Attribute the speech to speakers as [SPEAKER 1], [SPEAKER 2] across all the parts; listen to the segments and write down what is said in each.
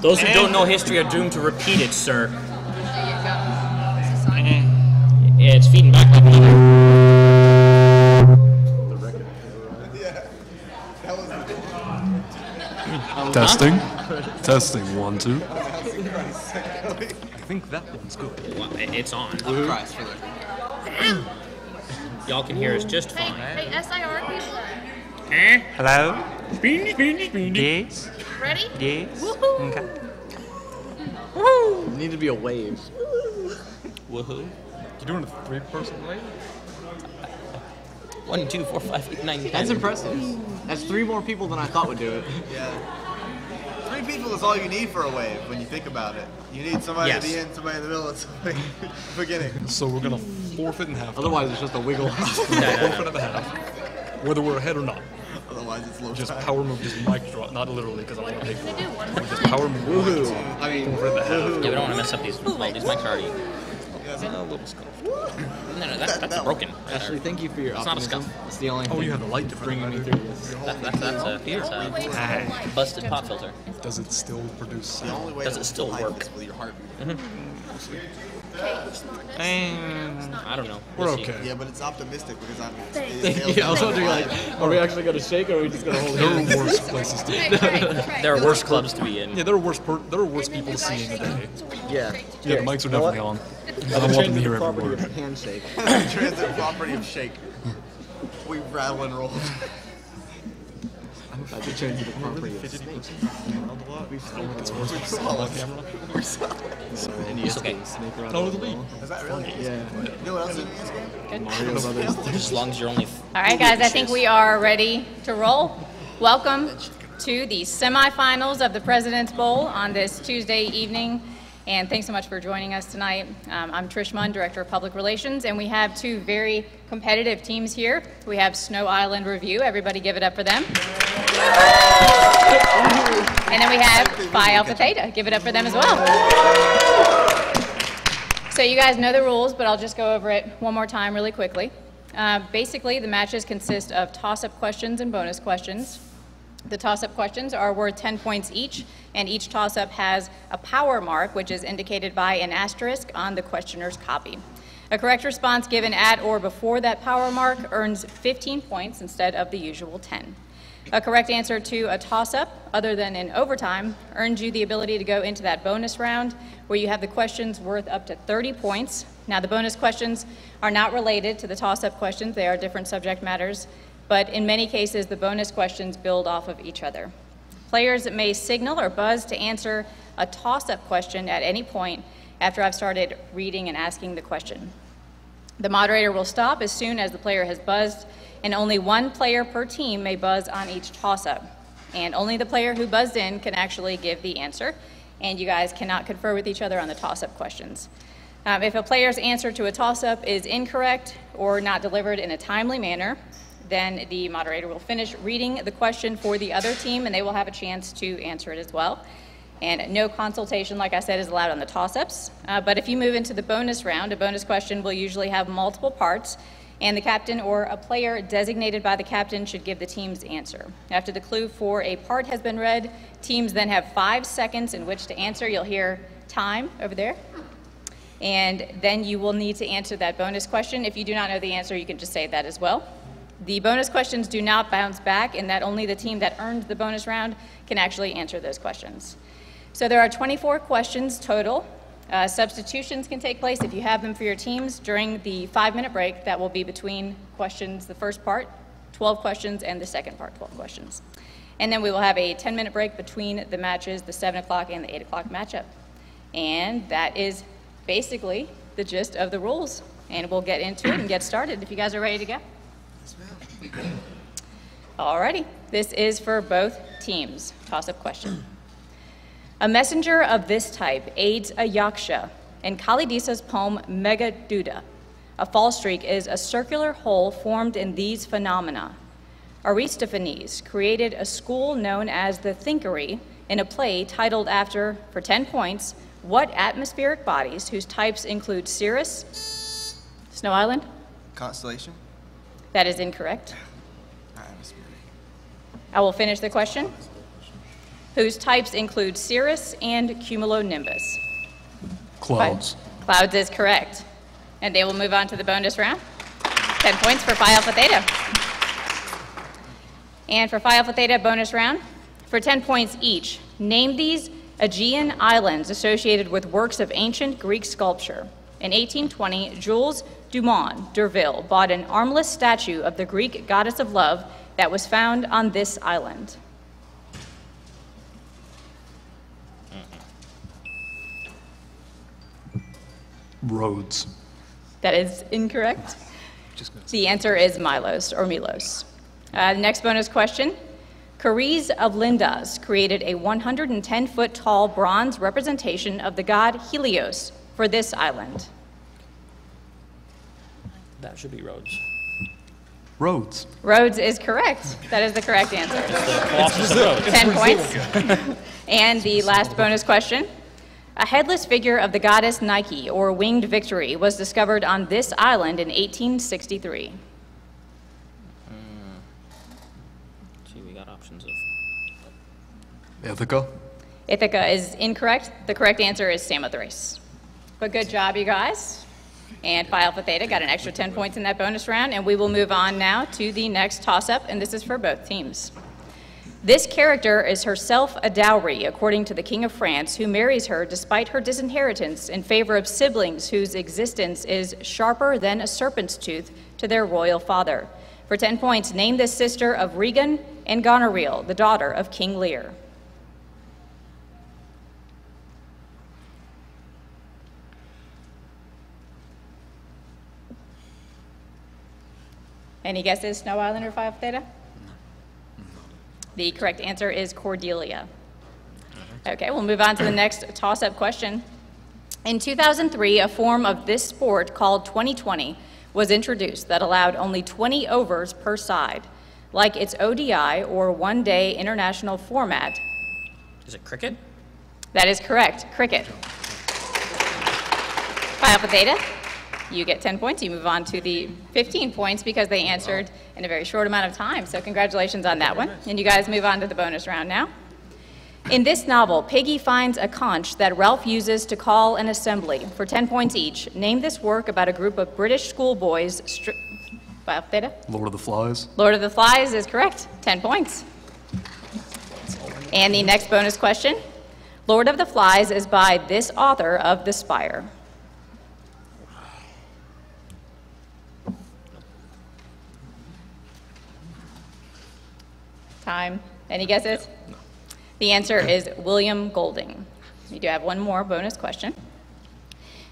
[SPEAKER 1] Those who don't know history are doomed to repeat it, sir. Yeah, it's feeding back like another.
[SPEAKER 2] Testing. Testing. 1, 2.
[SPEAKER 3] I think that one's good.
[SPEAKER 1] Well, it's on.
[SPEAKER 4] Christ for that.
[SPEAKER 1] Y'all can hear us just fine.
[SPEAKER 5] Hey, SIR people.
[SPEAKER 2] Hello?
[SPEAKER 1] Speedy.
[SPEAKER 2] Yes?
[SPEAKER 5] Ready?
[SPEAKER 2] Yes?
[SPEAKER 5] Woohoo!
[SPEAKER 2] Okay.
[SPEAKER 4] It need to be a wave.
[SPEAKER 1] Woohoo.
[SPEAKER 3] You doing a 3-person wave?
[SPEAKER 1] 1, 2, 4, 5, 8, 9, 10.
[SPEAKER 4] That's impressive. That's 3 more people than I thought would do it.
[SPEAKER 6] Yeah. 3 people is all you need for a wave when you think about it. You need somebody at
[SPEAKER 1] Yes.
[SPEAKER 6] the end, somebody in the middle, and somebody at the beginning.
[SPEAKER 3] So we're gonna forfeit in half.
[SPEAKER 4] Otherwise, it's just a wiggle.
[SPEAKER 3] Forfeit at the half. Whether we're ahead or not.
[SPEAKER 6] Otherwise, it's low
[SPEAKER 3] Just
[SPEAKER 6] time.
[SPEAKER 3] power move, just mic drop. Not literally, because I want to pay for
[SPEAKER 5] They
[SPEAKER 3] it.
[SPEAKER 5] do one more
[SPEAKER 3] Just
[SPEAKER 5] time.
[SPEAKER 3] power move.
[SPEAKER 4] Woohoo. I mean,
[SPEAKER 3] Forfeit at the half.
[SPEAKER 1] Yeah, we don't want to mess up these. Well, these mics are already.
[SPEAKER 3] A little scuffed.
[SPEAKER 1] No, that's broken.
[SPEAKER 4] Ashley, thank you for your
[SPEAKER 1] It's not a
[SPEAKER 4] optimism.
[SPEAKER 1] scuff.
[SPEAKER 4] It's the only
[SPEAKER 3] Oh,
[SPEAKER 4] thing
[SPEAKER 3] you have the light different.
[SPEAKER 4] bringing me through this.
[SPEAKER 1] That's a busted pop filter.
[SPEAKER 3] Does it still produce
[SPEAKER 6] The
[SPEAKER 3] sound?
[SPEAKER 6] only way
[SPEAKER 1] Does
[SPEAKER 6] to
[SPEAKER 1] it still
[SPEAKER 6] life
[SPEAKER 1] work?
[SPEAKER 6] is with your heartbeat.
[SPEAKER 1] I don't know.
[SPEAKER 3] We're
[SPEAKER 1] We'll see.
[SPEAKER 3] okay.
[SPEAKER 6] Yeah, but it's optimistic because I'm.
[SPEAKER 4] Yeah, I was wondering, like, are we actually going to shake or are we just going to hold
[SPEAKER 3] There
[SPEAKER 4] hands?
[SPEAKER 3] are worse places to be.
[SPEAKER 1] There are worse clubs to be in.
[SPEAKER 3] Yeah, there are worse people to see in the day.
[SPEAKER 4] Yeah.
[SPEAKER 3] Yeah, the mics are definitely on. I
[SPEAKER 4] I've
[SPEAKER 3] don't want them
[SPEAKER 4] changed
[SPEAKER 3] to
[SPEAKER 4] the
[SPEAKER 3] hear every
[SPEAKER 4] property
[SPEAKER 3] word.
[SPEAKER 4] of handshake.
[SPEAKER 6] Transit property of shake. We rattle and roll.
[SPEAKER 4] I should change the property of snake.
[SPEAKER 3] It's worse with sound on camera.
[SPEAKER 4] NES
[SPEAKER 1] okay.
[SPEAKER 4] game, Snake Rattle.
[SPEAKER 3] No, the lead.
[SPEAKER 6] Is that really?
[SPEAKER 4] Yeah.
[SPEAKER 6] You know what else is in this game?
[SPEAKER 4] Mario Brothers.
[SPEAKER 1] As long as you're only.
[SPEAKER 5] All right, guys, I think we are ready to roll. Welcome to the semifinals of the President's Bowl on this Tuesday evening. And thanks so much for joining us tonight. I'm Trish Munn, Director of Public Relations, and we have 2 very competitive teams here. We have Snow Island Review. Everybody give it up for them. And then we have Phi Alpha Theta. Give it up for them as well. So you guys know the rules, but I'll just go over it one more time really quickly. Basically, the matches consist of toss-up questions and bonus questions. The toss-up questions are worth 10 points each, and each toss-up has a power mark, which is indicated by an asterisk on the questioner's copy. A correct response given at or before that power mark earns 15 points instead of the usual 10. A correct answer to a toss-up, other than in overtime, earns you the ability to go into that bonus round where you have the questions worth up to 30 points. Now, the bonus questions are not related to the toss-up questions. They are different subject matters. But in many cases, the bonus questions build off of each other. Players may signal or buzz to answer a toss-up question at any point after I've started reading and asking the question. The moderator will stop as soon as the player has buzzed, and only 1 player per team may buzz on each toss-up. And only the player who buzzed in can actually give the answer, and you guys cannot confer with each other on the toss-up questions. If a player's answer to a toss-up is incorrect or not delivered in a timely manner, then the moderator will finish reading the question for the other team, and they will have a chance to answer it as well. And no consultation, like I said, is allowed on the toss-ups. But if you move into the bonus round, a bonus question will usually have multiple parts, and the captain or a player designated by the captain should give the team's answer. After the clue for a part has been read, teams then have 5 seconds in which to answer. You'll hear time over there. And then you will need to answer that bonus question. If you do not know the answer, you can just say that as well. The bonus questions do not bounce back, in that only the team that earned the bonus round can actually answer those questions. So there are 24 questions total. Substitutions can take place if you have them for your teams during the 5-minute break that will be between questions, the first part, 12 questions, and the second part, 12 questions. And then we will have a 10-minute break between the matches, the 7 o'clock and the 8 o'clock matchup. And that is basically the gist of the rules. And we'll get into it and get started if you guys are ready to go. Alrighty, this is for both teams. Toss-up question. A messenger of this type aids a yaksha in Kali Desa's poem Meghaduta. A fall streak is a circular hole formed in these phenomena. Aristophanes created a school known as the Thinkery in a play titled after, for 10 points, what atmospheric bodies whose types include cirrus, Snow Island?
[SPEAKER 6] Constellation?
[SPEAKER 5] That is incorrect. I will finish the question. whose types include cirrus and cumulonimbus?
[SPEAKER 2] Clouds.
[SPEAKER 5] Clouds is correct. And they will move on to the bonus round. 10 points for Phi Alpha Theta. And for Phi Alpha Theta bonus round, for 10 points each, name these Aegean islands associated with works of ancient Greek sculpture. In 1820, Jules Dumont d'Urville bought an armless statue of the Greek goddess of love that was found on this island.
[SPEAKER 2] Rhodes.
[SPEAKER 5] That is incorrect. The answer is Milos or Milos. The next bonus question. Caries of Lindas created a 110-foot tall bronze representation of the god Helios for this island.
[SPEAKER 1] That should be Rhodes.
[SPEAKER 2] Rhodes.
[SPEAKER 5] Rhodes is correct. That is the correct answer.
[SPEAKER 1] The Colossus of Rhodes.
[SPEAKER 5] 10 points. And the last bonus question. A headless figure of the goddess Nike, or winged victory, was discovered on this island in 1863.
[SPEAKER 1] See, we got options of.
[SPEAKER 2] Ithaca.
[SPEAKER 5] Ithaca is incorrect. The correct answer is Samothrace. But good job, you guys. And Phi Alpha Theta got an extra 10 points in that bonus round, and we will move on now to the next toss-up, and this is for both teams. This character is herself a dowry, according to the King of France, who marries her despite her disinheritance in favor of siblings whose existence is sharper than a serpent's tooth to their royal father. For 10 points, name the sister of Regan and Goneril, the daughter of King Lear. Any guesses, Snow Island or Phi Alpha Theta? The correct answer is Cordelia. Okay, we'll move on to the next toss-up question. In 2003, a form of this sport called 2020 was introduced that allowed only 20 overs per side. Like its ODI, or one-day international format.
[SPEAKER 1] Is it cricket?
[SPEAKER 5] That is correct, cricket. Phi Alpha Theta, you get 10 points. You move on to the 15 points because they answered in a very short amount of time. So congratulations on that one. And you guys move on to the bonus round now. In this novel, Piggy finds a conch that Ralph uses to call an assembly. For 10 points each, name this work about a group of British schoolboys. Phi Alpha Theta?
[SPEAKER 2] Lord of the Flies.
[SPEAKER 5] Lord of the Flies is correct. 10 points. And the next bonus question. Lord of the Flies is by this author of The Spire. Time. Any guesses? No. The answer is William Golding. We do have one more bonus question.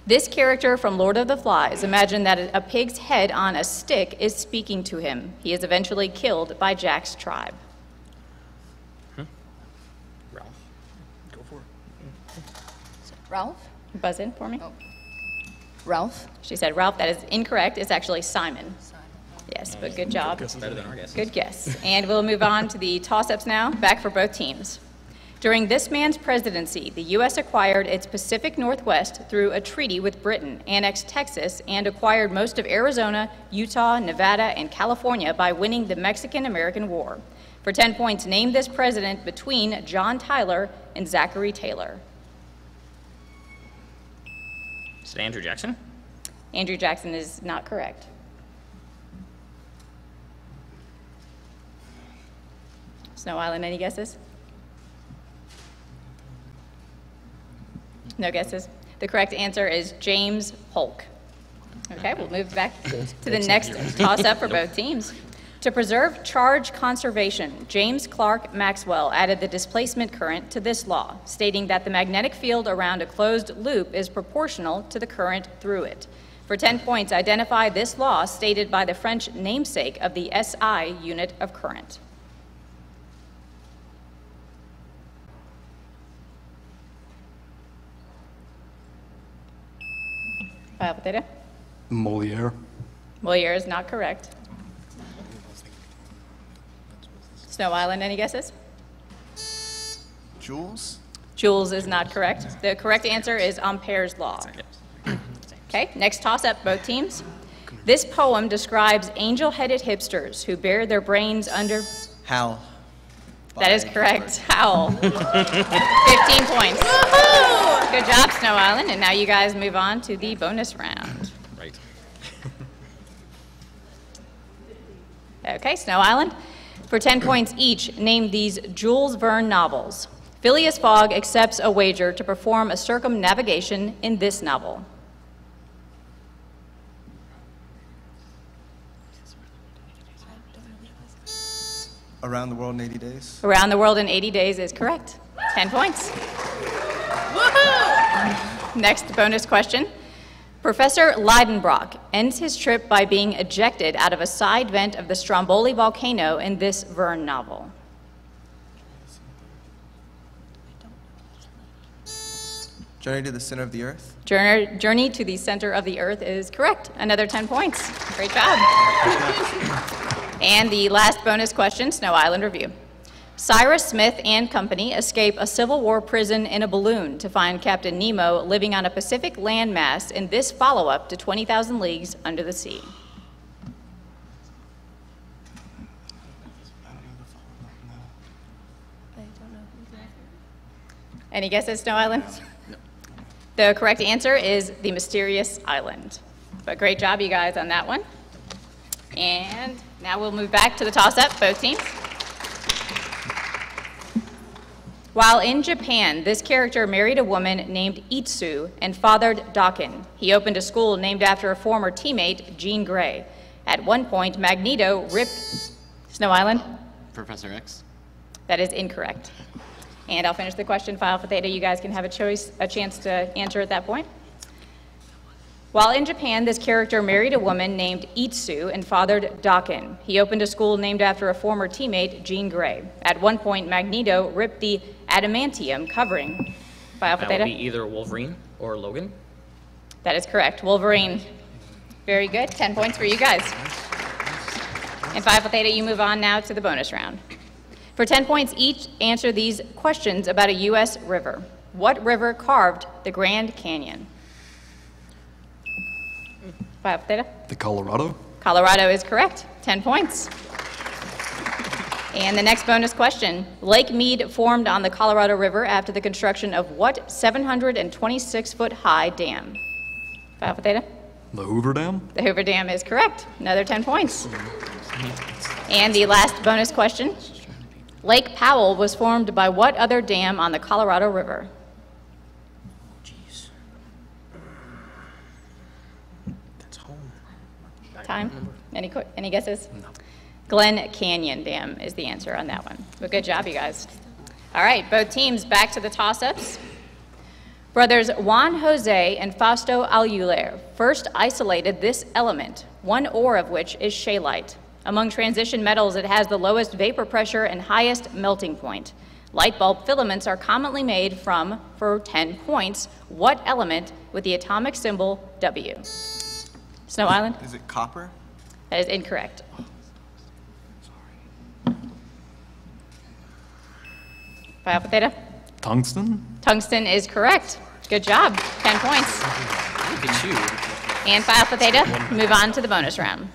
[SPEAKER 5] This character from Lord of the Flies, imagine that a pig's head on a stick is speaking to him. He is eventually killed by Jack's tribe.
[SPEAKER 1] Ralph.
[SPEAKER 3] Go for it.
[SPEAKER 7] Ralph?
[SPEAKER 5] Buzz in for me.
[SPEAKER 7] Oh. Ralph?
[SPEAKER 5] She said Ralph. That is incorrect. It's actually Simon. Yes, but good job.
[SPEAKER 1] Better than our guesses.
[SPEAKER 5] Good guess. And we'll move on to the toss-ups now, back for both teams. During this man's presidency, the U.S. acquired its Pacific Northwest through a treaty with Britain, annexed Texas, and acquired most of Arizona, Utah, Nevada, and California by winning the Mexican-American War. For 10 points, name this president between John Tyler and Zachary Taylor.
[SPEAKER 1] Is it Andrew Jackson?
[SPEAKER 5] Andrew Jackson is not correct. Snow Island, any guesses? No guesses? The correct answer is James Polk. Okay, we'll move back to the next toss-up for both teams. To preserve charge conservation, James Clerk Maxwell added the displacement current to this law, stating that the magnetic field around a closed loop is proportional to the current through it. For 10 points, identify this law stated by the French namesake of the SI unit of current. Phi Alpha Theta?
[SPEAKER 2] Moliere.
[SPEAKER 5] Moliere is not correct. Snow Island, any guesses?
[SPEAKER 6] Jules?
[SPEAKER 5] Jules is not correct. The correct answer is Ampere's law. Okay, next toss-up, both teams. This poem describes angel-headed hipsters who bear their brains under...
[SPEAKER 6] Hal.
[SPEAKER 5] That is correct. Howell. 15 points. Good job, Snow Island. And now you guys move on to the bonus round.
[SPEAKER 1] Right.
[SPEAKER 5] Okay, Snow Island. For 10 points each, name these Jules Verne novels. Phileas Fogg accepts a wager to perform a circumnavigation in this novel.
[SPEAKER 6] Around the World in 80 Days.
[SPEAKER 5] Around the World in 80 Days is correct. 10 points. Next bonus question. Professor Leidenbrock ends his trip by being ejected out of a side vent of the Stromboli volcano in this Verne novel.
[SPEAKER 6] Journey to the Center of the Earth.
[SPEAKER 5] Journey to the Center of the Earth is correct. Another 10 points. Great job. And the last bonus question, Snow Island review. Cyrus Smith and company escape a Civil War prison in a balloon to find Captain Nemo living on a Pacific landmass in this follow-up to 20,000 Leagues Under the Sea. Any guesses, Snow Island? No. The correct answer is The Mysterious Island. But great job, you guys, on that one. And now we'll move back to the toss-up, both teams. While in Japan, this character married a woman named Itsu and fathered Dakin. He opened a school named after a former teammate, Jean Grey. At one point, Magneto ripped... Snow Island?
[SPEAKER 1] Professor X.
[SPEAKER 5] That is incorrect. And I'll finish the question, Phi Alpha Theta. You guys can have a chance to answer at that point. While in Japan, this character married a woman named Itsu and fathered Dakin. He opened a school named after a former teammate, Jean Grey. At one point, Magneto ripped the adamantium covering. Phi Alpha
[SPEAKER 1] That would
[SPEAKER 5] Theta?
[SPEAKER 1] be either Wolverine or Logan.
[SPEAKER 5] That is correct. Wolverine. Very good. 10 points for you guys. And Phi Alpha Theta, you move on now to the bonus round. For 10 points each, answer these questions about a U.S. river. What river carved the Grand Canyon? Phi Alpha Theta?
[SPEAKER 2] The Colorado?
[SPEAKER 5] Colorado is correct. 10 points. And the next bonus question. Lake Mead formed on the Colorado River after the construction of what 726-foot-high dam? Phi Alpha Theta?
[SPEAKER 2] The Hoover Dam?
[SPEAKER 5] The Hoover Dam is correct. Another 10 points. And the last bonus question. Lake Powell was formed by what other dam on the Colorado River?
[SPEAKER 3] Jeez. That's home.
[SPEAKER 5] Time? Any guesses? No. Glen Canyon Dam is the answer on that one. But good job, you guys. All right, both teams back to the toss-ups. Brothers Juan Jose and Fausto Alluler first isolated this element, one ore of which is scheelite. Among transition metals, it has the lowest vapor pressure and highest melting point. Light bulb filaments are commonly made from, for 10 points, what element with the atomic symbol W? Snow Island?
[SPEAKER 6] Is it copper?
[SPEAKER 5] That is incorrect. Phi Alpha Theta?
[SPEAKER 2] Tungsten?
[SPEAKER 5] Tungsten is correct. Good job. 10 points.
[SPEAKER 1] Look at you.
[SPEAKER 5] And Phi Alpha Theta, move on to the bonus round.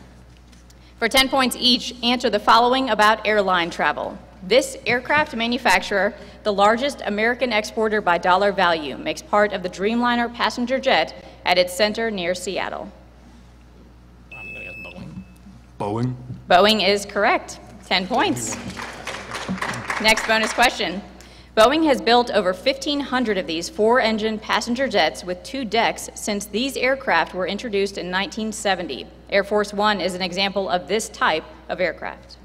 [SPEAKER 5] For 10 points each, answer the following about airline travel. This aircraft manufacturer, the largest American exporter by dollar value, makes part of the Dreamliner passenger jet at its center near Seattle.
[SPEAKER 1] I'm going to guess Boeing.
[SPEAKER 2] Boeing?
[SPEAKER 5] Boeing is correct. 10 points. Next bonus question. Boeing has built over 1,500 of these four-engine passenger jets with 2 decks since these aircraft were introduced in 1970. Air Force One is an example of this type of aircraft.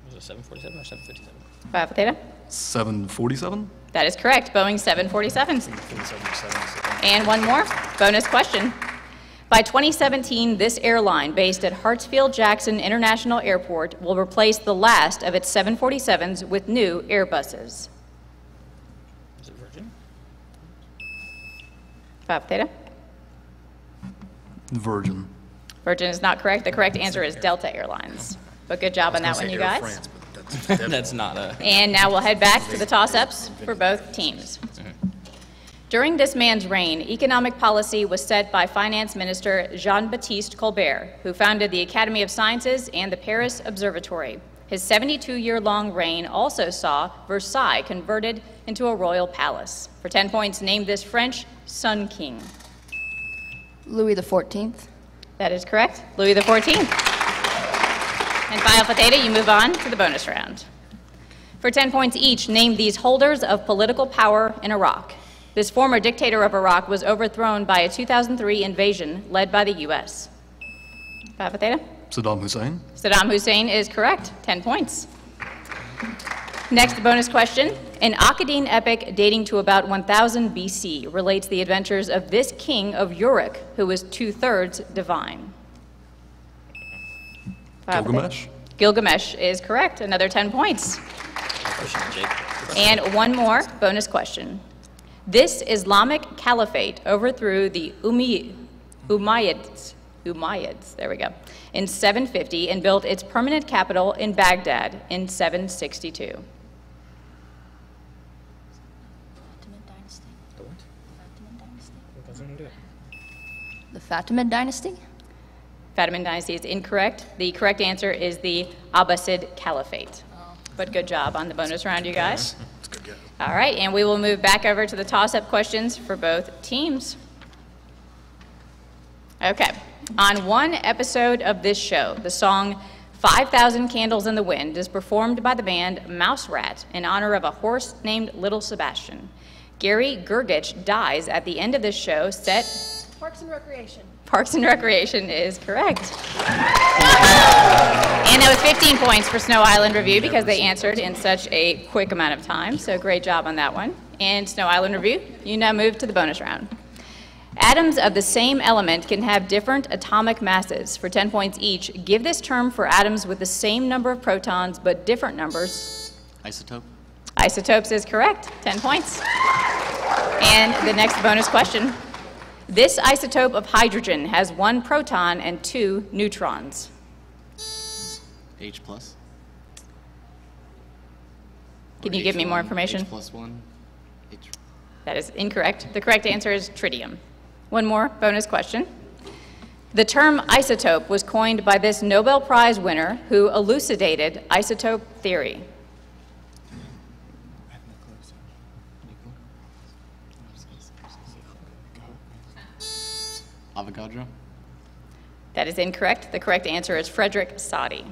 [SPEAKER 1] Was it 747 or 757?
[SPEAKER 5] Phi Alpha Theta?
[SPEAKER 2] 747?
[SPEAKER 5] That is correct. Boeing 747. And one more bonus question. By 2017, this airline, based at Hartsfield-Jackson International Airport, will replace the last of its 747s with new Airbuses.
[SPEAKER 1] Is it Virgin?
[SPEAKER 5] Phi Alpha Theta?
[SPEAKER 2] Virgin.
[SPEAKER 5] Virgin is not correct. The correct answer is Delta Airlines. But good job on that one, you guys.
[SPEAKER 3] France, but that's
[SPEAKER 1] That's not a...
[SPEAKER 5] And now we'll head back to the toss-ups for both teams. During this man's reign, economic policy was set by Finance Minister Jean-Baptiste Colbert, who founded the Academy of Sciences and the Paris Observatory. His 72-year-long reign also saw Versailles converted into a royal palace. For 10 points, name this French Sun King.
[SPEAKER 7] Louis XIV.
[SPEAKER 5] That is correct, Louis XIV. And Phi Alpha Theta, you move on to the bonus round. For 10 points each, name these holders of political power in Iraq. This former dictator of Iraq was overthrown by a 2003 invasion led by the U.S. Phi Alpha Theta?
[SPEAKER 2] Saddam Hussein.
[SPEAKER 5] Saddam Hussein is correct, 10 points. Next bonus question. An Akkadian epic dating to about 1000 BC relates the adventures of this king of Uruk, who was 2/3 divine.
[SPEAKER 2] Gilgamesh.
[SPEAKER 5] Gilgamesh is correct, another 10 points.
[SPEAKER 1] Question, Jake.
[SPEAKER 5] And one more bonus question. This Islamic caliphate overthrew the Umayyads, there we go, in 750 and built its permanent capital in Baghdad in 762.
[SPEAKER 3] The what? Doesn't do it.
[SPEAKER 7] The Fatimid dynasty.
[SPEAKER 5] Fatimid dynasty is incorrect. The correct answer is the Abbasid Caliphate. But good job on the bonus round, you guys.
[SPEAKER 3] That's a good guess.
[SPEAKER 5] All right, and we will move back over to the toss-up questions for both teams. Okay, on one episode of this show, the song 5,000 Candles in the Wind is performed by the band Mouse Rat in honor of a horse named Little Sebastian. Gary Gergich dies at the end of this show set...
[SPEAKER 8] Parks and Recreation.
[SPEAKER 5] Parks and Recreation is correct. And that was 15 points for Snow Island Review because they answered in such a quick amount of time, so great job on that one. And Snow Island Review, you now move to the bonus round. Atoms of the same element can have different atomic masses. For 10 points each, give this term for atoms with the same number of protons but different numbers.
[SPEAKER 1] Isotope.
[SPEAKER 5] Isotopes is correct, 10 points. And the next bonus question. This isotope of hydrogen has 1 proton and 2 neutrons.
[SPEAKER 1] H plus.
[SPEAKER 5] Can you give me more information?
[SPEAKER 1] H plus 1. H.
[SPEAKER 5] That is incorrect. The correct answer is tritium. One more bonus question. The term isotope was coined by this Nobel Prize winner who elucidated isotope theory.
[SPEAKER 1] Avogadro.
[SPEAKER 5] That is incorrect. The correct answer is Frederick Soddy.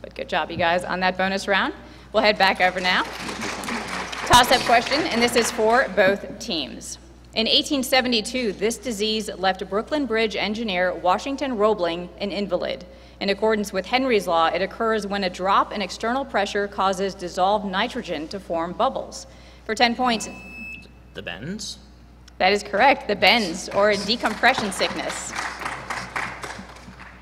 [SPEAKER 5] But good job, you guys, on that bonus round. We'll head back over now. Toss-up question, and this is for both teams. In 1872, this disease left Brooklyn Bridge engineer Washington Roebling an invalid. In accordance with Henry's law, it occurs when a drop in external pressure causes dissolved nitrogen to form bubbles. For 10 points,
[SPEAKER 1] The bends.
[SPEAKER 5] that is correct, the bends, or decompression sickness.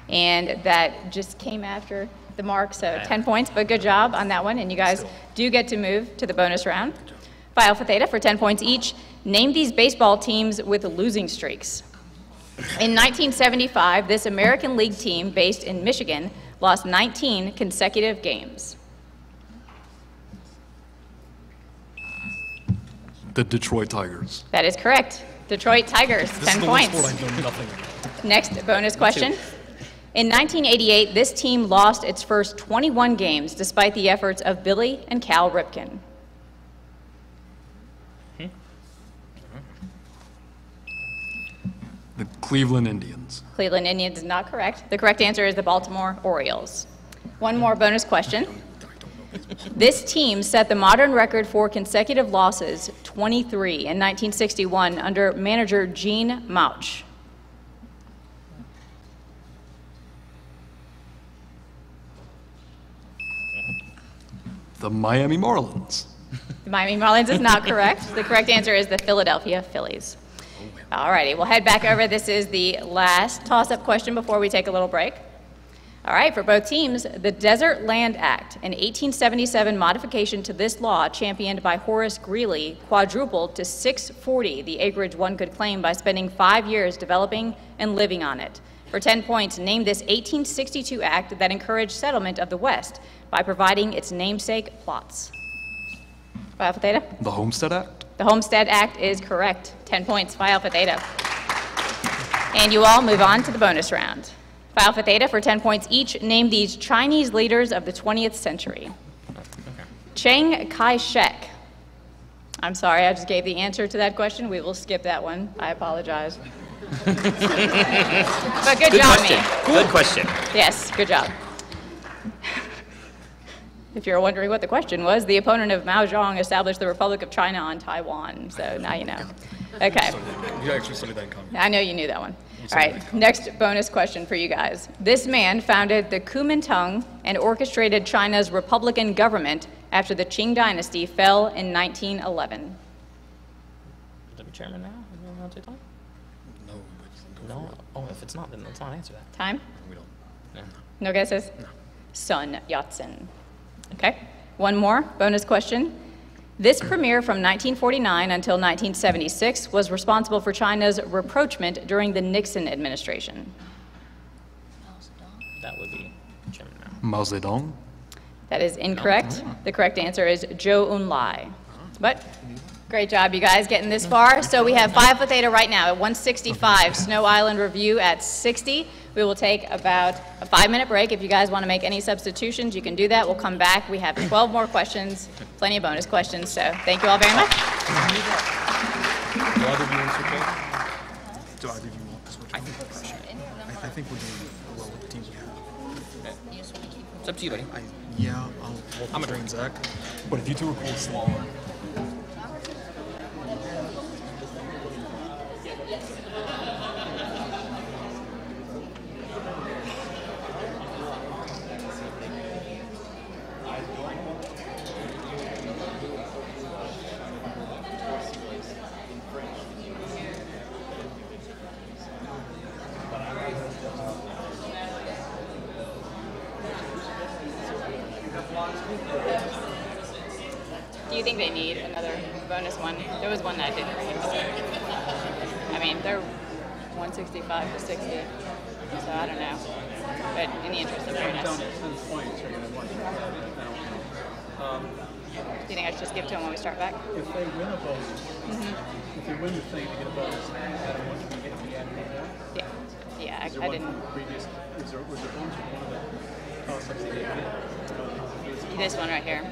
[SPEAKER 5] And that just came after the mark, so 10 points, but good job on that one, and you guys do get to move to the bonus round. Phi Alpha Theta for 10 points each. Name these baseball teams with losing streaks. In 1975, this American League team based in Michigan lost 19 consecutive games.
[SPEAKER 2] The Detroit Tigers.
[SPEAKER 5] That is correct. Detroit Tigers, 10 points. Next bonus question. In 1988, this team lost its first 21 games despite the efforts of Billy and Cal Ripken.
[SPEAKER 2] The Cleveland Indians.
[SPEAKER 5] Cleveland Indians is not correct. The correct answer is the Baltimore Orioles. One more bonus question. This team set the modern record for consecutive losses, 23, in 1961 under manager Gene Mauch.
[SPEAKER 2] The Miami Marlins.
[SPEAKER 5] The Miami Marlins is not correct. The correct answer is the Philadelphia Phillies. All righty, we'll head back over. This is the last toss-up question before we take a little break. All right, for both teams, the Desert Land Act, an 1877 modification to this law championed by Horace Greeley, quadrupled to 640 the acreage one could claim by spending 5 years developing and living on it. For 10 points, name this 1862 act that encouraged settlement of the West by providing its namesake plots. Phi Alpha Theta?
[SPEAKER 2] The Homestead Act.
[SPEAKER 5] The Homestead Act is correct. 10 points, Phi Alpha Theta. And you all move on to the bonus round. Phi Alpha Theta for 10 points each. Name these Chinese leaders of the 20th century. Chiang Kai-shek. I'm sorry, I just gave the answer to that question. We will skip that one. I apologize. But good job,
[SPEAKER 1] question.
[SPEAKER 5] me.
[SPEAKER 1] Good question.
[SPEAKER 5] Yes, good job. If you're wondering what the question was, the opponent of Mao Zedong established the Republic of China on Taiwan. So now you know. Okay.
[SPEAKER 2] You actually studied that in comedy.
[SPEAKER 5] I know you knew that one. All right, next bonus question for you guys. This man founded the Kuomintang and orchestrated China's republican government after the Qing dynasty fell in 1911.
[SPEAKER 1] Is it chairman now?
[SPEAKER 2] No, but
[SPEAKER 1] No. Oh, if it's not, then let's not answer that.
[SPEAKER 5] Time?
[SPEAKER 2] we don't.
[SPEAKER 1] Yeah.
[SPEAKER 5] No guesses? No. Sun Yat-sen. Okay, one more bonus question. This premier from 1949 until 1976 was responsible for China's rapprochement during the Nixon administration.
[SPEAKER 1] That would be chairman now.
[SPEAKER 2] Mao Zedong?
[SPEAKER 5] That is incorrect. The correct answer is Zhou Enlai. But great job, you guys, getting this far. So we have Phi Alpha Theta right now at 165, Snow Island Review at 60. We will take about a 5-minute break. If you guys want to make any substitutions, you can do that. We'll come back. We have 12 more questions, plenty of bonus questions. So thank you all very much.
[SPEAKER 2] Do either of you want to switch over? Do either of you want to switch over? I think we're doing well with the teams we have.
[SPEAKER 1] It's up to you, buddy.
[SPEAKER 2] I'm a train Zach. But if you two are cool, smaller.
[SPEAKER 5] Do you think they need another bonus one? There was one that I didn't read. I mean, they're 165 to 60, so I don't know. But in the interest of fairness. Do you think I should just give it to them when we start back?
[SPEAKER 8] If they win a bonus, if they win the thing, they get a bonus. How much do you get the added on that?
[SPEAKER 5] Yeah,
[SPEAKER 8] Is there
[SPEAKER 5] I
[SPEAKER 8] one
[SPEAKER 5] didn't.
[SPEAKER 8] from previous, was there bonus from one of the toss-ups they didn't get?
[SPEAKER 5] This one right here.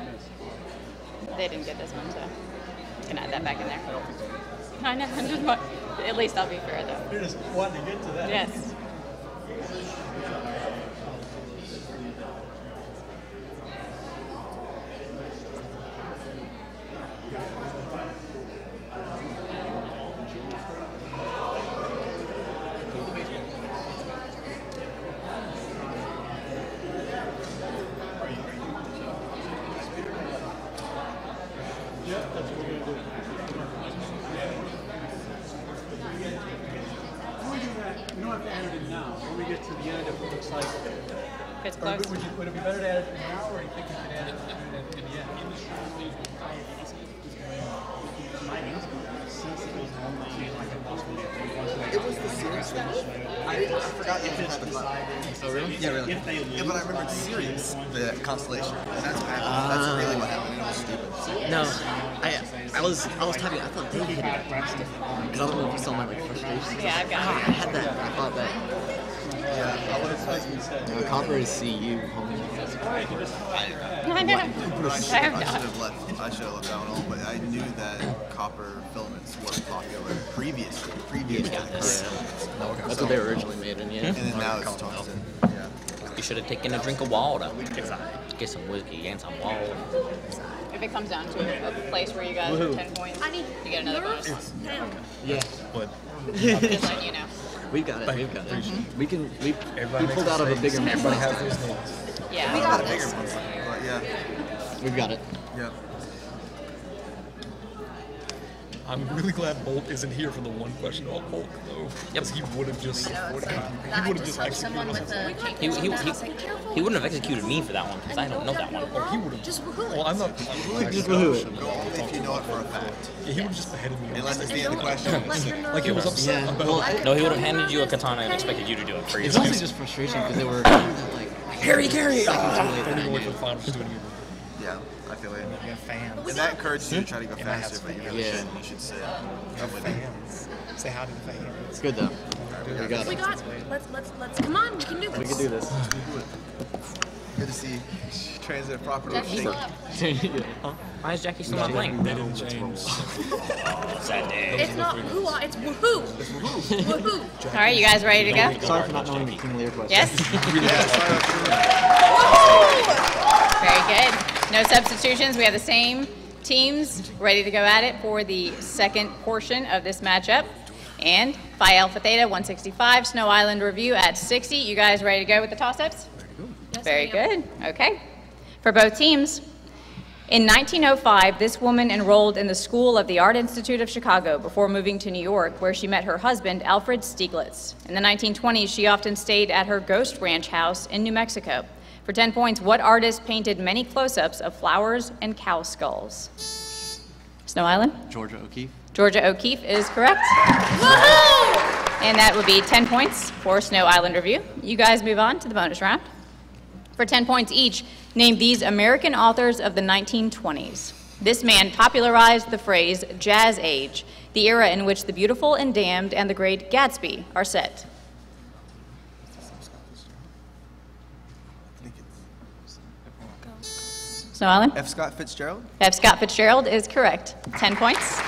[SPEAKER 5] They didn't get this one, so you can add that back in there. I know, I'm just, at least I'll be fair though.
[SPEAKER 8] You're just wanting to get to that.
[SPEAKER 5] Yes.
[SPEAKER 8] You don't have to add it in now. When we get to the end, if it looks like.
[SPEAKER 5] If it's
[SPEAKER 8] Or
[SPEAKER 5] close.
[SPEAKER 8] would it be better to add it now, or do you think you could add it in the end?
[SPEAKER 6] It was the series thing. I forgot if it's decided. Oh, really? Yeah, really. Yeah, but I remembered Sirius, the constellation. And that's bad. That's really what happened. It was stupid.
[SPEAKER 4] No, I was typing. I thought they hit it because I don't know if you saw my like frustration.
[SPEAKER 5] Yeah, I've got
[SPEAKER 4] I
[SPEAKER 5] it.
[SPEAKER 4] had that. I thought that.
[SPEAKER 6] Yeah, I would have said.
[SPEAKER 4] Copper is CU, homie.
[SPEAKER 5] I know.
[SPEAKER 6] I
[SPEAKER 5] I
[SPEAKER 6] should
[SPEAKER 5] have not.
[SPEAKER 6] have left that one on, but I knew that copper filaments were popular previous to the current filaments.
[SPEAKER 4] That's what they were originally made in, yeah.
[SPEAKER 6] And then now it's tungsten. Yeah.
[SPEAKER 1] You should have taken a drink of water. Get some whiskey and some water.
[SPEAKER 5] If it comes down to a place where you guys are 10 points, you get another bonus.
[SPEAKER 4] Yeah.
[SPEAKER 2] But
[SPEAKER 5] Just letting you know.
[SPEAKER 4] We've got it. We've got it. We
[SPEAKER 2] everybody
[SPEAKER 4] pulled out of a bigger mess.
[SPEAKER 2] Everybody has those names.
[SPEAKER 5] Yeah.
[SPEAKER 6] We got a bigger one, but yeah.
[SPEAKER 4] We've got it.
[SPEAKER 6] Yeah.
[SPEAKER 2] I'm really glad Bolt isn't here for the one question about Hulk, though. Because he would have just, executed us.
[SPEAKER 1] He wouldn't have executed me for that one because I don't know that one.
[SPEAKER 2] Or he would have. Well, I'm not.
[SPEAKER 4] Just woohoo it.
[SPEAKER 6] Go only if you know it for a fact.
[SPEAKER 2] Yeah, he would have just beheaded me.
[SPEAKER 6] Unless it's the end of the question.
[SPEAKER 2] Like it was upset
[SPEAKER 4] Yeah.
[SPEAKER 2] about.
[SPEAKER 4] Well,
[SPEAKER 1] No, he would have handed you a katana and expected you to do it for
[SPEAKER 4] it's
[SPEAKER 1] you.
[SPEAKER 4] also just frustration because they were like
[SPEAKER 1] Harry, Carry!
[SPEAKER 2] Don't even wait for the final just do it again.
[SPEAKER 6] Yeah, I feel it.
[SPEAKER 3] You're fans.
[SPEAKER 6] And that encourages you to try to go faster, but you really
[SPEAKER 4] Yeah.
[SPEAKER 6] shouldn't. You should sit.
[SPEAKER 3] You're fans. Say hi to the fans.
[SPEAKER 4] it's good though. We got
[SPEAKER 9] We
[SPEAKER 4] it.
[SPEAKER 9] got. Let's. Come on, we can do this.
[SPEAKER 4] We can do this.
[SPEAKER 6] Good to see. Transit properly.
[SPEAKER 9] Jackie, still up.
[SPEAKER 1] Why is Jackie still not playing?
[SPEAKER 2] They didn't change.
[SPEAKER 1] Sad day.
[SPEAKER 9] It's not hoo-ah, it's woohoo. Woohoo.
[SPEAKER 5] All right, you guys ready to go?
[SPEAKER 4] Sorry for not knowing the King Lear question.
[SPEAKER 5] Yes? Very good. No substitutions. We have the same teams ready to go at it for the second portion of this matchup. And Phi Alpha Theta 165, Snow Island Review at 60. You guys ready to go with the toss-ups?
[SPEAKER 9] Yes,
[SPEAKER 5] Very
[SPEAKER 9] ma'am.
[SPEAKER 5] good. Okay. For both teams, in 1905, this woman enrolled in the School of the Art Institute of Chicago before moving to New York, where she met her husband, Alfred Stieglitz. In the 1920s, she often stayed at her Ghost Ranch house in New Mexico. For 10 points, what artist painted many close-ups of flowers and cow skulls? Snow Island?
[SPEAKER 4] Georgia O'Keeffe.
[SPEAKER 5] Georgia O'Keeffe is correct. And that would be 10 points for Snow Island Review. You guys move on to the bonus round. For 10 points each, name these American authors of the 1920s. This man popularized the phrase Jazz Age, the era in which The Beautiful and Damned and The Great Gatsby are set. Snow Island?
[SPEAKER 6] F. Scott Fitzgerald.
[SPEAKER 5] F. Scott Fitzgerald is correct. 10 points.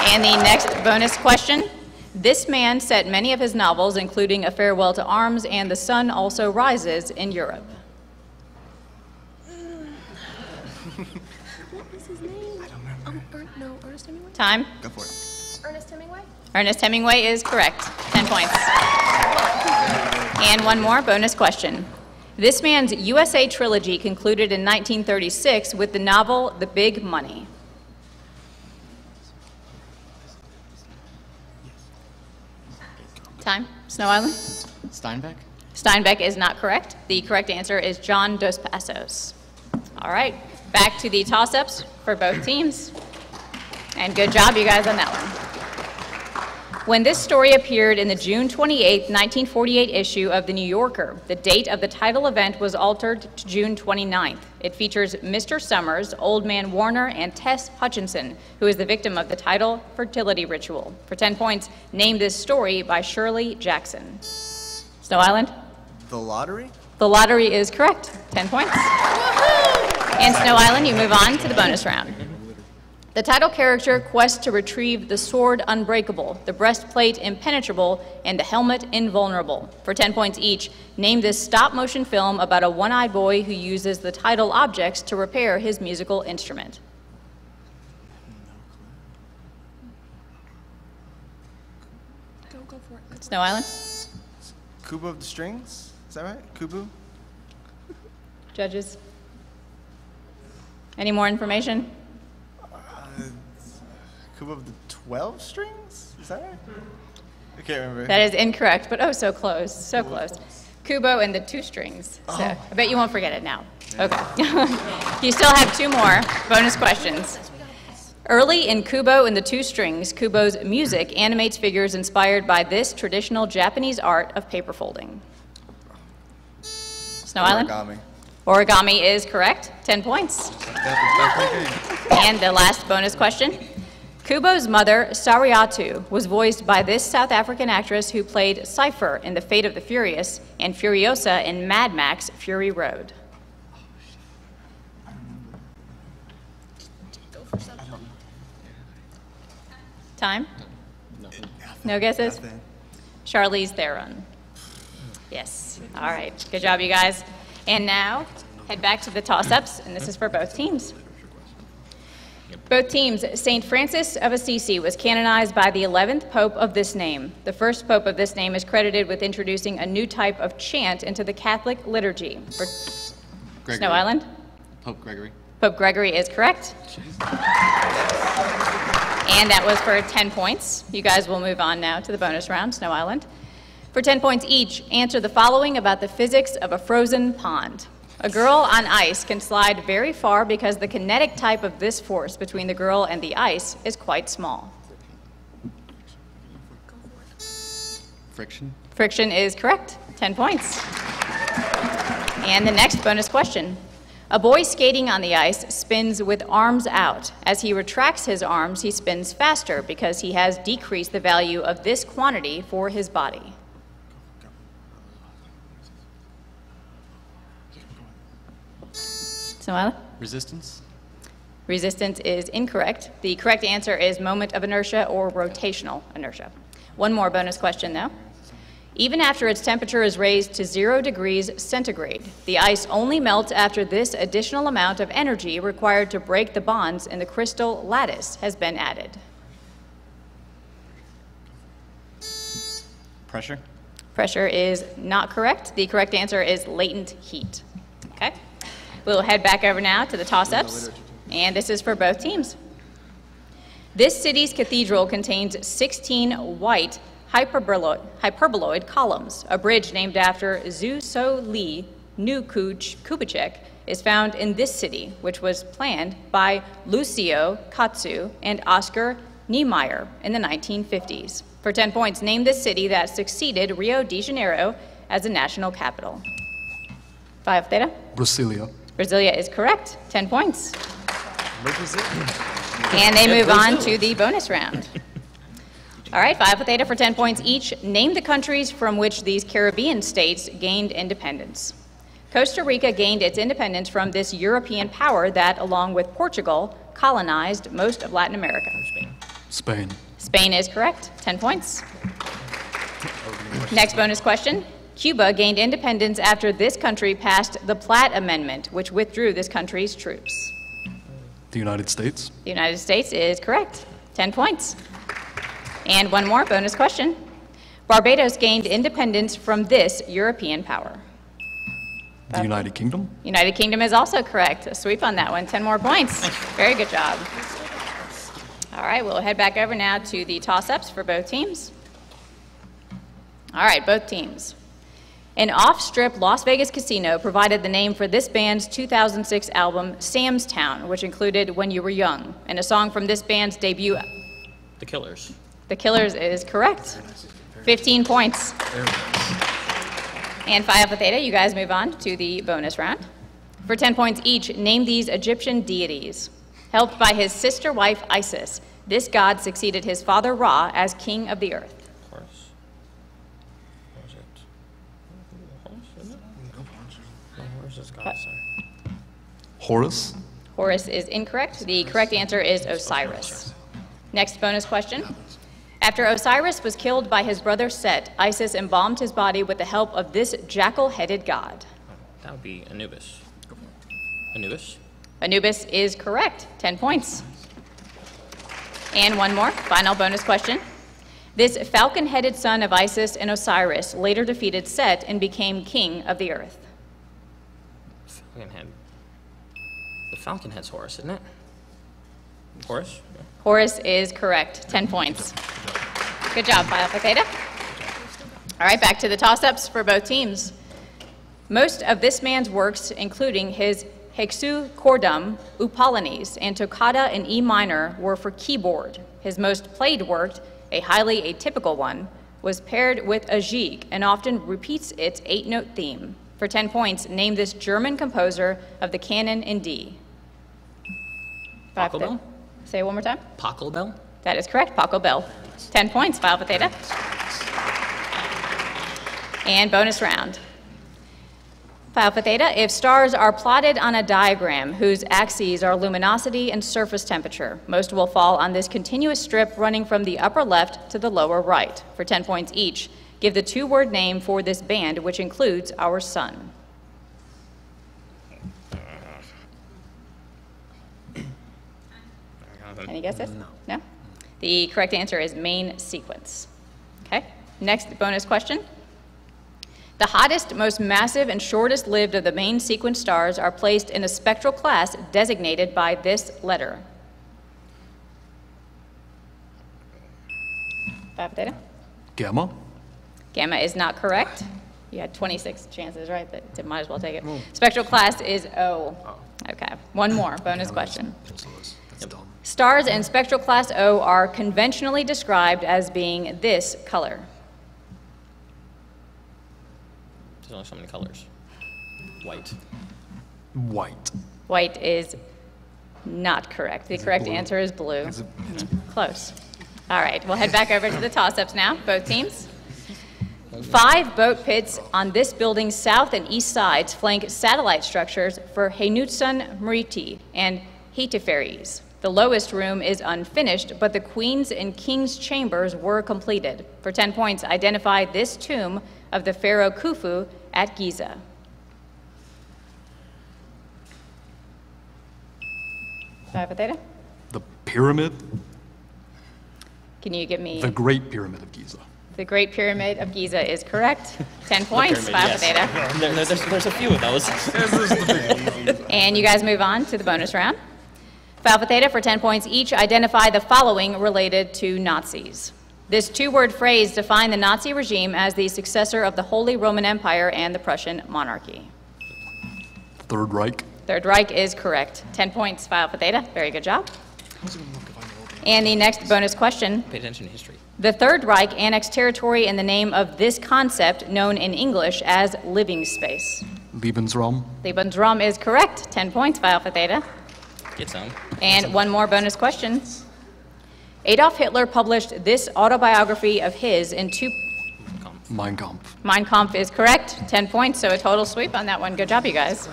[SPEAKER 5] And the next bonus question. This man set many of his novels, including A Farewell to Arms and The Sun Also Rises, in Europe.
[SPEAKER 9] What was his name? I don't remember. No, Ernest Hemingway?
[SPEAKER 5] Time.
[SPEAKER 6] Go for it.
[SPEAKER 9] Ernest Hemingway?
[SPEAKER 5] Ernest Hemingway is correct. 10 points. And one more bonus question. This man's USA trilogy concluded in 1936 with the novel The Big Money. Time. Snow Island?
[SPEAKER 4] Steinbeck.
[SPEAKER 5] Steinbeck is not correct. The correct answer is John Dos Passos. All right, back to the toss-ups for both teams. And good job, you guys, on that one. When this story appeared in the June 28, 1948 issue of The New Yorker, the date of the title event was altered to June 29th. It features Mr. Summers, Old Man Warner, and Tess Hutchinson, who is the victim of the title fertility ritual. For 10 points, name this story by Shirley Jackson. Snow Island?
[SPEAKER 6] The Lottery.
[SPEAKER 5] The Lottery is correct. 10 points. And Snow Island, you move on to the bonus round. The title character quests to retrieve the sword unbreakable, the breastplate impenetrable, and the helmet invulnerable. For 10 points each, name this stop-motion film about a one-eyed boy who uses the title objects to repair his musical instrument.
[SPEAKER 9] Go for it.
[SPEAKER 5] Snow Island?
[SPEAKER 6] Kubo of the Strings. Is that right? Kubo.
[SPEAKER 5] Judges? Any more information?
[SPEAKER 6] Kubo of the 12 Strings. Is that right? I can't remember.
[SPEAKER 5] That is incorrect, but oh, so close, so close. Kubo and the two strings. So I bet you won't forget it now. Okay. You still have two more bonus questions. Early in Kubo and the Two Strings, Kubo's music animates figures inspired by this traditional Japanese art of paper folding. Snow Island?
[SPEAKER 6] Origami.
[SPEAKER 5] Origami is correct. 10 points. And the last bonus question. Kubo's mother, Sariatu, was voiced by this South African actress who played Cypher in The Fate of the Furious and Furiosa in Mad Max: Fury Road. Time? No guesses?
[SPEAKER 6] Nothing.
[SPEAKER 5] Charlize Theron. Yes. All right. Good job, you guys. And now, head back to the toss-ups, and this is for both teams. Both teams, St. Francis of Assisi was canonized by the 11th Pope of this name. The first Pope of this name is credited with introducing a new type of chant into the Catholic liturgy. For Snow Island?
[SPEAKER 4] Pope Gregory.
[SPEAKER 5] Pope Gregory is correct. And that was for 10 points. You guys will move on now to the bonus round, Snow Island. For 10 points each, answer the following about the physics of a frozen pond. A girl on ice can slide very far because the kinetic type of this force between the girl and the ice is quite small.
[SPEAKER 4] Friction.
[SPEAKER 5] Friction is correct. 10 points. And the next bonus question. A boy skating on the ice spins with arms out. As he retracts his arms, he spins faster because he has decreased the value of this quantity for his body. Samantha?
[SPEAKER 4] Resistance?
[SPEAKER 5] Resistance is incorrect. The correct answer is moment of inertia or rotational inertia. One more bonus question, though. Even after its temperature is raised to 0 degrees centigrade, the ice only melts after this additional amount of energy required to break the bonds in the crystal lattice has been added.
[SPEAKER 4] Pressure?
[SPEAKER 5] Pressure is not correct. The correct answer is latent heat. Okay? We'll head back over now to the toss-ups, and this is for both teams. This city's cathedral contains 16 white hyperboloid columns. A bridge named after Zhu So Li Nu Kubitschek is found in this city, which was planned by Lucio Katsu and Oscar Niemeyer in the 1950s. For 10 points, name the city that succeeded Rio de Janeiro as a national capital. Phi Alpha Theta?
[SPEAKER 2] Brasilia.
[SPEAKER 5] Brasilia is correct. 10 points. And they move on to the bonus round. All right, Phi Alpha Theta for 10 points each. Name the countries from which these Caribbean states gained independence. Costa Rica gained its independence from this European power that, along with Portugal, colonized most of Latin America.
[SPEAKER 2] Spain.
[SPEAKER 5] Spain is correct. 10 points. Next bonus question. Cuba gained independence after this country passed the Platt Amendment, which withdrew this country's troops.
[SPEAKER 2] The United States.
[SPEAKER 5] The United States is correct. 10 points. And one more bonus question. Barbados gained independence from this European power.
[SPEAKER 2] The United Kingdom.
[SPEAKER 5] United Kingdom is also correct. A sweep on that one. 10 more points. Very good job. All right, we'll head back over now to the toss-ups for both teams. All right, both teams. An off-strip Las Vegas casino provided the name for this band's 2006 album, Sam's Town, which included When You Were Young, and a song from this band's debut.
[SPEAKER 1] The Killers.
[SPEAKER 5] The Killers is correct. 15 points. And Phi Alpha Theta, you guys move on to the bonus round. For 10 points each, name these Egyptian deities. Helped by his sister wife Isis, this god succeeded his father Ra as king of the earth.
[SPEAKER 1] Horus. What was it? Horus, isn't it? No, Horus is God, sorry.
[SPEAKER 2] Horus.
[SPEAKER 5] Horus is incorrect. The correct answer is Osiris. Next bonus question. After Osiris was killed by his brother Set, Isis embalmed his body with the help of this jackal-headed god.
[SPEAKER 1] That would be Anubis. Anubis?
[SPEAKER 5] Anubis is correct. 10 points. And one more, final bonus question. This falcon-headed son of Isis and Osiris later defeated Set and became king of the earth.
[SPEAKER 1] Falconhead. The Falconhead's Horus, isn't it? Horus? Yeah.
[SPEAKER 5] Horus is correct. 10 points. Good job, Phi Alpha Theta. All right, back to the toss-ups for both teams. Most of this man's works, including his Hexachordum, Upalanes, and Toccata in E minor, were for keyboard. His most played work, a highly atypical one, was paired with a jig and often repeats its 8-note theme. For 10 points, name this German composer of the canon in D.
[SPEAKER 1] Pachelbel?
[SPEAKER 5] Say it one more time.
[SPEAKER 1] Pachelbel?
[SPEAKER 5] That is correct, Pachelbel. 10 points, Phi Alpha Theta. And bonus round. Phi Alpha Theta, if stars are plotted on a diagram whose axes are luminosity and surface temperature, most will fall on this continuous strip running from the upper left to the lower right. For 10 points each, give the two-word name for this band, which includes our sun. Any guesses? No? The correct answer is main sequence. Okay, next bonus question. The hottest, most massive, and shortest lived of the main sequence stars are placed in a spectral class designated by this letter. Phi Alpha Theta?
[SPEAKER 2] Gamma.
[SPEAKER 5] Gamma is not correct. You had 26 chances, right? But you might as well take it. Spectral class is O. Okay, one more bonus question. Stars in spectral class O are conventionally described as being this color.
[SPEAKER 1] There's only so many colors. White.
[SPEAKER 2] White.
[SPEAKER 5] White is not correct. The correct answer is blue.
[SPEAKER 2] It's
[SPEAKER 5] Close. All right, we'll head back over to the toss-ups now, both teams. 5 boat pits on this building's south and east sides flank satellite structures for Henutsan Mriti and Hitiferes. The lowest room is unfinished, but the Queen's and King's chambers were completed. For 10 points, identify this tomb of the pharaoh Khufu at Giza. Phi Beta Theta?
[SPEAKER 2] The pyramid.
[SPEAKER 5] Can you give me...
[SPEAKER 2] The Great Pyramid of Giza.
[SPEAKER 5] The Great Pyramid of Giza is correct. 10 points, Phi Beta Theta.
[SPEAKER 4] There's a few of those.
[SPEAKER 5] And you guys move on to the bonus round. Phi Alpha Theta, for 10 points each, identify the following related to Nazis. This 2-word phrase defined the Nazi regime as the successor of the Holy Roman Empire and the Prussian monarchy.
[SPEAKER 2] Third Reich.
[SPEAKER 5] Third Reich is correct. 10 points, Phi Alpha Theta. Very good job. And the next bonus question.
[SPEAKER 4] Pay attention to history.
[SPEAKER 5] The Third Reich annexed territory in the name of this concept known in English as living space.
[SPEAKER 2] Lebensraum.
[SPEAKER 5] Lebensraum is correct. 10 points, Phi Alpha Theta.
[SPEAKER 4] Get some.
[SPEAKER 5] And one more bonus question. Adolf Hitler published this autobiography of his in 2...
[SPEAKER 2] Mein Kampf.
[SPEAKER 5] Mein Kampf is correct. 10 points, so a total sweep on that one. Good job, you guys.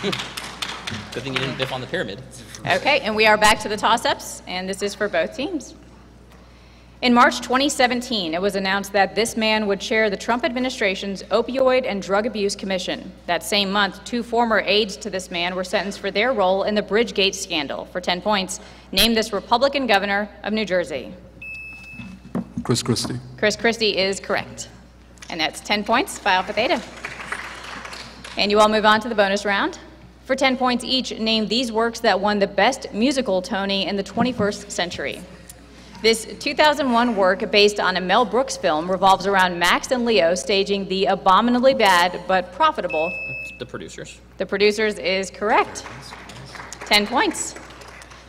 [SPEAKER 4] Good thing you didn't biff on the pyramid.
[SPEAKER 5] Okay, and we are back to the toss-ups, and this is for both teams. In March 2017, it was announced that this man would chair the Trump administration's Opioid and Drug Abuse Commission. That same month, 2 former aides to this man were sentenced for their role in the Bridgegate scandal. For 10 points, name this Republican governor of New Jersey.
[SPEAKER 2] Chris Christie.
[SPEAKER 5] Chris Christie is correct. And that's 10 points, Phi Alpha Theta. And you all move on to the bonus round. For 10 points each, name these works that won the Best Musical Tony in the 21st century. This 2001 work, based on a Mel Brooks film, revolves around Max and Leo staging the abominably bad but profitable
[SPEAKER 4] The Producers.
[SPEAKER 5] The Producers is correct. 10 points.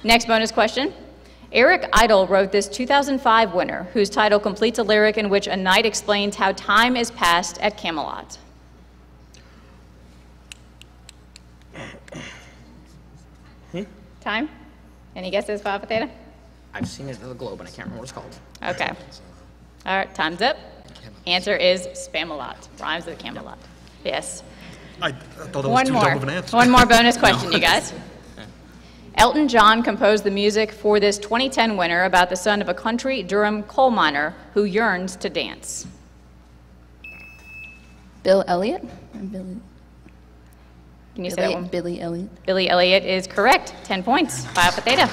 [SPEAKER 5] Next bonus question. Eric Idle wrote this 2005 winner, whose title completes a lyric in which a knight explains how time is passed at Camelot. Time? Any guesses, Phi Alpha Theta?
[SPEAKER 4] I've seen it in the Globe, and I can't remember what it's called.
[SPEAKER 5] Okay. All right, time's up. Answer is Spamalot. Rhymes with Camelot. Yes.
[SPEAKER 2] I thought that was
[SPEAKER 5] One
[SPEAKER 2] too
[SPEAKER 5] more.
[SPEAKER 2] dumb of an answer.
[SPEAKER 5] One more bonus question, you guys. Elton John composed the music for this 2010 winner about the son of a country Durham coal miner who yearns to dance.
[SPEAKER 7] Bill Elliott? Billy,
[SPEAKER 5] Can you say that one?
[SPEAKER 7] Billy Elliott.
[SPEAKER 5] Billy Elliot is correct. 10 points. Phi Alpha Theta.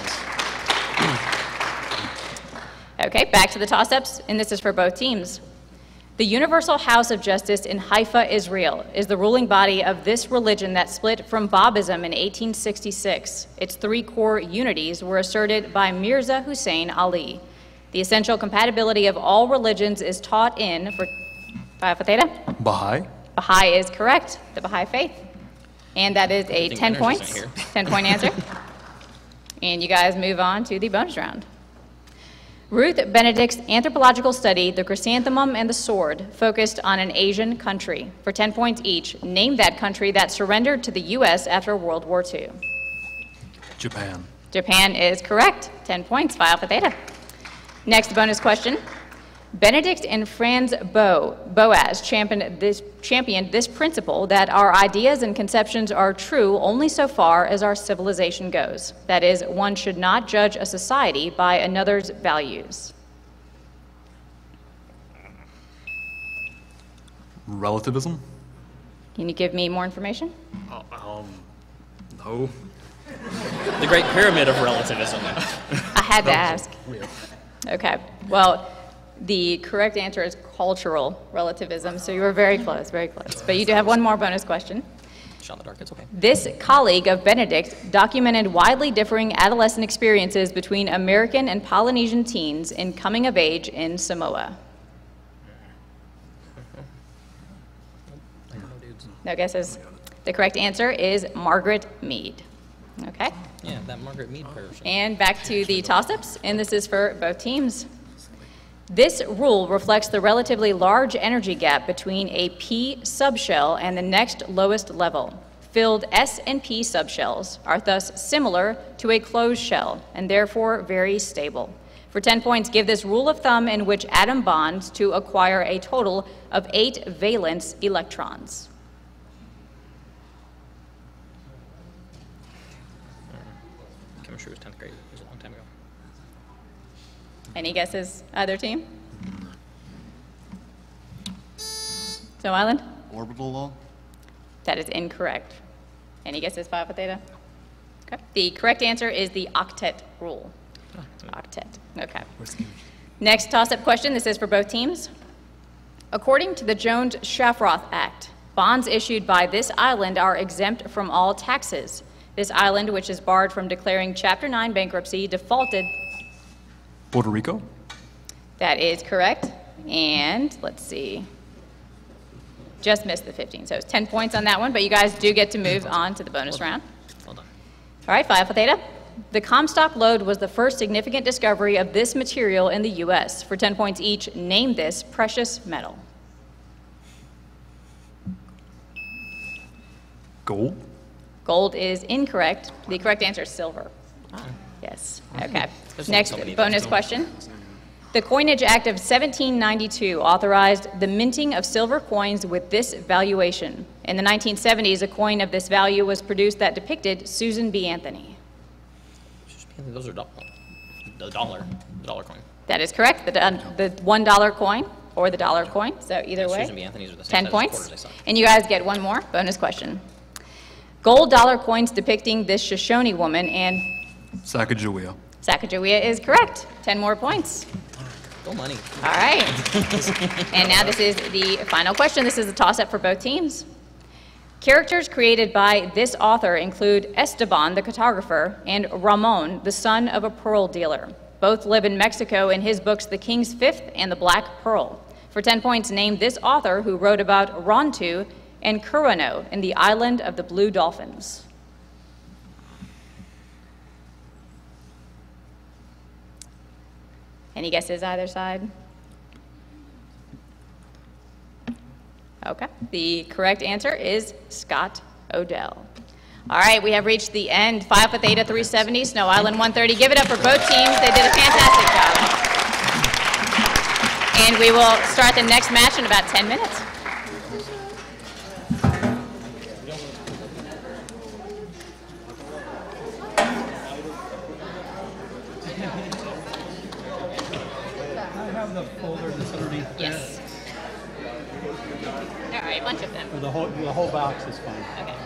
[SPEAKER 5] Okay, back to the toss-ups, and this is for both teams. The Universal House of Justice in Haifa, Israel, is the ruling body of this religion that split from Babism in 1866. Its 3 core unities were asserted by Mirza Hussein Ali. The essential compatibility of all religions is taught in, for Phi Alpha Theta?
[SPEAKER 2] Baha'i.
[SPEAKER 5] Baha'i is correct, the Baha'i faith. And that is a
[SPEAKER 4] Good thing
[SPEAKER 5] 10
[SPEAKER 4] Leonard's
[SPEAKER 5] points,
[SPEAKER 4] isn't here.
[SPEAKER 5] 10-point answer. And you guys move on to the bonus round. Ruth Benedict's anthropological study, The Chrysanthemum and the Sword, focused on an Asian country. For 10 points each, name that country that surrendered to the U.S. after World War II.
[SPEAKER 2] Japan.
[SPEAKER 5] Japan is correct. 10 points, Phi Alpha Theta. Next bonus question. Benedict and Franz Boas championed this principle that our ideas and conceptions are true only so far as our civilization goes. That is, one should not judge a society by another's values.
[SPEAKER 2] Relativism.
[SPEAKER 5] Can you give me more information?
[SPEAKER 2] No.
[SPEAKER 4] The Great Pyramid of Relativism.
[SPEAKER 5] I had to ask. Okay, well, the correct answer is cultural relativism, so you were very close, very close. But you do have one more bonus question.
[SPEAKER 4] Shot in the dark, it's okay.
[SPEAKER 5] This colleague of Benedict documented widely differing adolescent experiences between American and Polynesian teens in coming of age in Samoa. No guesses? The correct answer is Margaret Mead. Okay,
[SPEAKER 4] Yeah, that Margaret Mead person.
[SPEAKER 5] and back to the toss-ups, and this is for both teams. This rule reflects the relatively large energy gap between a p subshell and the next lowest level. Filled S and P subshells are thus similar to a closed shell and therefore very stable. For 10 points, give this rule of thumb in which atom bonds to acquire a total of 8 valence electrons.
[SPEAKER 1] Chemistry was 10th grade. It was a long time ago.
[SPEAKER 5] Any guesses, either team? Snow Island?
[SPEAKER 6] Orbital law?
[SPEAKER 5] That is incorrect. Any guesses, Phi Alpha Theta? Okay. The correct answer is the octet rule. Octet. Okay. Next toss-up question. This is for both teams. According to the Jones-Shafroth Act, bonds issued by this island are exempt from all taxes. This island, which is barred from declaring Chapter 9 bankruptcy, defaulted.
[SPEAKER 2] Puerto Rico?
[SPEAKER 5] That is correct. And let's see. Just missed the 15. So it's 10 points on that one, but you guys do get to move on to the bonus round.
[SPEAKER 1] Well done.
[SPEAKER 5] All right, Phi Alpha Theta. The Comstock lode was the first significant discovery of this material in the U.S. For 10 points each, name this precious metal.
[SPEAKER 2] Gold?
[SPEAKER 5] Gold is incorrect. The correct answer is silver. Yes. Okay.
[SPEAKER 1] There's
[SPEAKER 5] Next
[SPEAKER 1] so many
[SPEAKER 5] bonus
[SPEAKER 1] things.
[SPEAKER 5] question. The Coinage Act of 1792 authorized the minting of silver coins with this valuation. In the 1970s, a coin of this value was produced that depicted Susan B. Anthony.
[SPEAKER 1] Those are the dollar coin.
[SPEAKER 5] That is correct. The $1 coin or the dollar coin. So either way,
[SPEAKER 1] Susan B. Anthony's are the same
[SPEAKER 5] 10
[SPEAKER 1] size as
[SPEAKER 5] points.
[SPEAKER 1] quarters, I saw.
[SPEAKER 5] And you guys get one more bonus question. Gold dollar coins depicting this Shoshone woman and
[SPEAKER 2] Sacagawea.
[SPEAKER 5] Sacagawea is correct. 10 more points.
[SPEAKER 1] Go money.
[SPEAKER 5] All right. And now this is the final question. This is a toss-up for both teams. Characters created by this author include Esteban, the cartographer, and Ramon, the son of a pearl dealer. Both live in Mexico in his books The King's Fifth and The Black Pearl. For 10 points, name this author who wrote about Rontu and Curano in the island of the Blue Dolphins. Any guesses either side? Okay. The correct answer is Scott Odell. All right, we have reached the end. Phi Alpha Theta 370, Snow Island 130. Give it up for both teams. They did a fantastic job. And we will start the next match in about 10 minutes.
[SPEAKER 8] I have the folder that's underneath there.
[SPEAKER 5] Yes. All right, a bunch of them.
[SPEAKER 8] Or the whole box is fine.
[SPEAKER 5] Okay.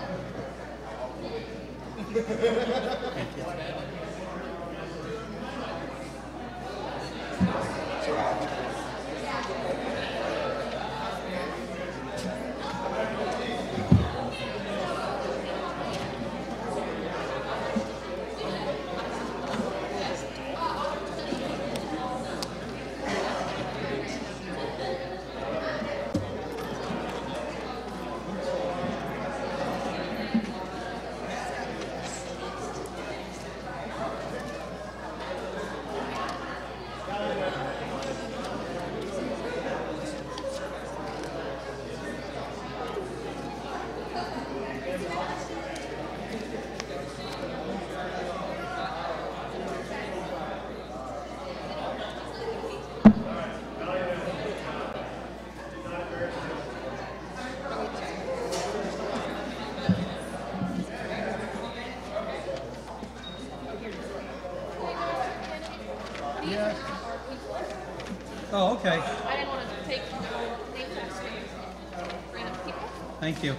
[SPEAKER 8] Oh, okay.
[SPEAKER 9] I didn't want to take name tags from random people.
[SPEAKER 8] Thank you.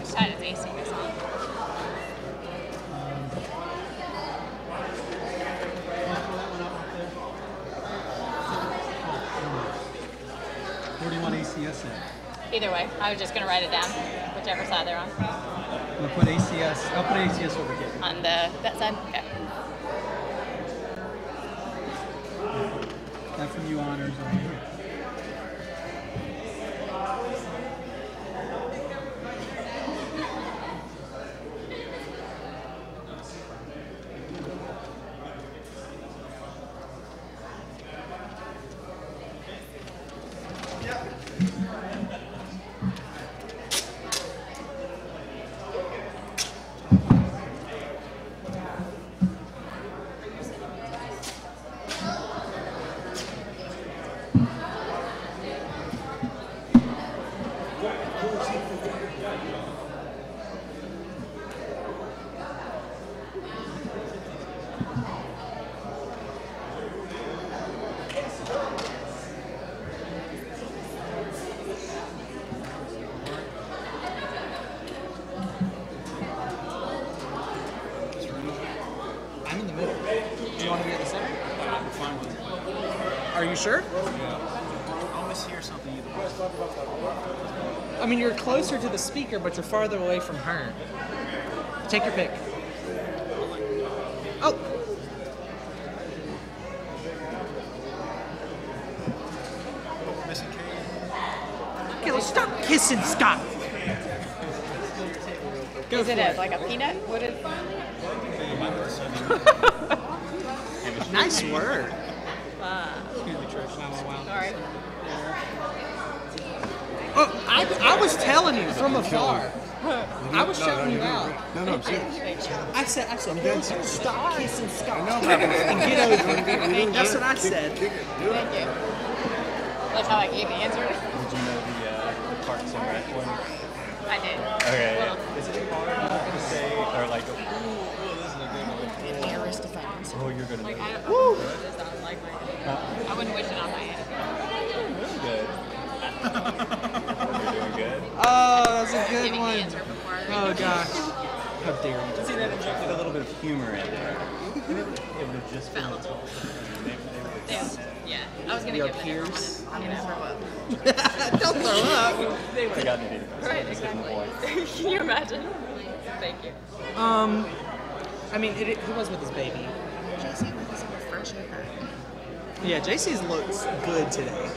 [SPEAKER 5] Side is AC or something.
[SPEAKER 8] Where do you want ACS in?
[SPEAKER 5] Either way, I was just going to write it down, whichever side they're on.
[SPEAKER 8] I'm gonna put ACS. I'll put ACS over here.
[SPEAKER 5] On that side? Okay.
[SPEAKER 8] That from you honors over here.
[SPEAKER 10] I'm in the middle. Do you want to be at the center?
[SPEAKER 8] I'm fine with it.
[SPEAKER 10] Are you sure?
[SPEAKER 8] I'll mishear something either way.
[SPEAKER 10] I mean, you're closer to the speaker, but you're farther away from her. Take your pick. Oh!
[SPEAKER 8] Missing K.
[SPEAKER 10] Okay, let's stop kissing Scott. Go
[SPEAKER 5] Is
[SPEAKER 10] for
[SPEAKER 5] it
[SPEAKER 10] it.
[SPEAKER 5] like a peanut? What is?
[SPEAKER 10] Nice word.
[SPEAKER 8] Excuse me, Trish.
[SPEAKER 10] Wow.
[SPEAKER 5] Sorry.
[SPEAKER 10] Oh, I was telling you from afar. I was shouting you out.
[SPEAKER 6] No, I'm serious.
[SPEAKER 10] I said, stop kissing Scott.
[SPEAKER 6] I know,
[SPEAKER 10] and get over it. That's what I said.
[SPEAKER 6] Kick it. Do it.
[SPEAKER 5] Thank you. That's how I gave the answer.
[SPEAKER 11] Did you know the Parks and Rec one?
[SPEAKER 5] I did.
[SPEAKER 11] Okay. Is it hard to say, or like, ooh, this is a good one?
[SPEAKER 3] Heiress defense.
[SPEAKER 11] Oh, you're gonna
[SPEAKER 5] Like,
[SPEAKER 11] know.
[SPEAKER 5] I don't know. It sounds like I wouldn't wish it on my head.
[SPEAKER 11] Really good. You're doing good.
[SPEAKER 10] Oh, that's a good
[SPEAKER 5] Giving the
[SPEAKER 10] one.
[SPEAKER 5] answer before I
[SPEAKER 10] Oh gosh. How dare you?
[SPEAKER 11] See, that injected a little bit of humor in there. It would have just been a total.
[SPEAKER 5] Yeah, I was gonna
[SPEAKER 10] Your
[SPEAKER 5] give it.
[SPEAKER 10] peers.
[SPEAKER 5] I'm gonna throw up.
[SPEAKER 10] Don't throw up.
[SPEAKER 11] I got it.
[SPEAKER 5] Right, exactly. Can you imagine? Thank you.
[SPEAKER 10] I mean, he was with his baby.
[SPEAKER 3] JC was in the fresh haircut.
[SPEAKER 10] Yeah, JC's looks good today.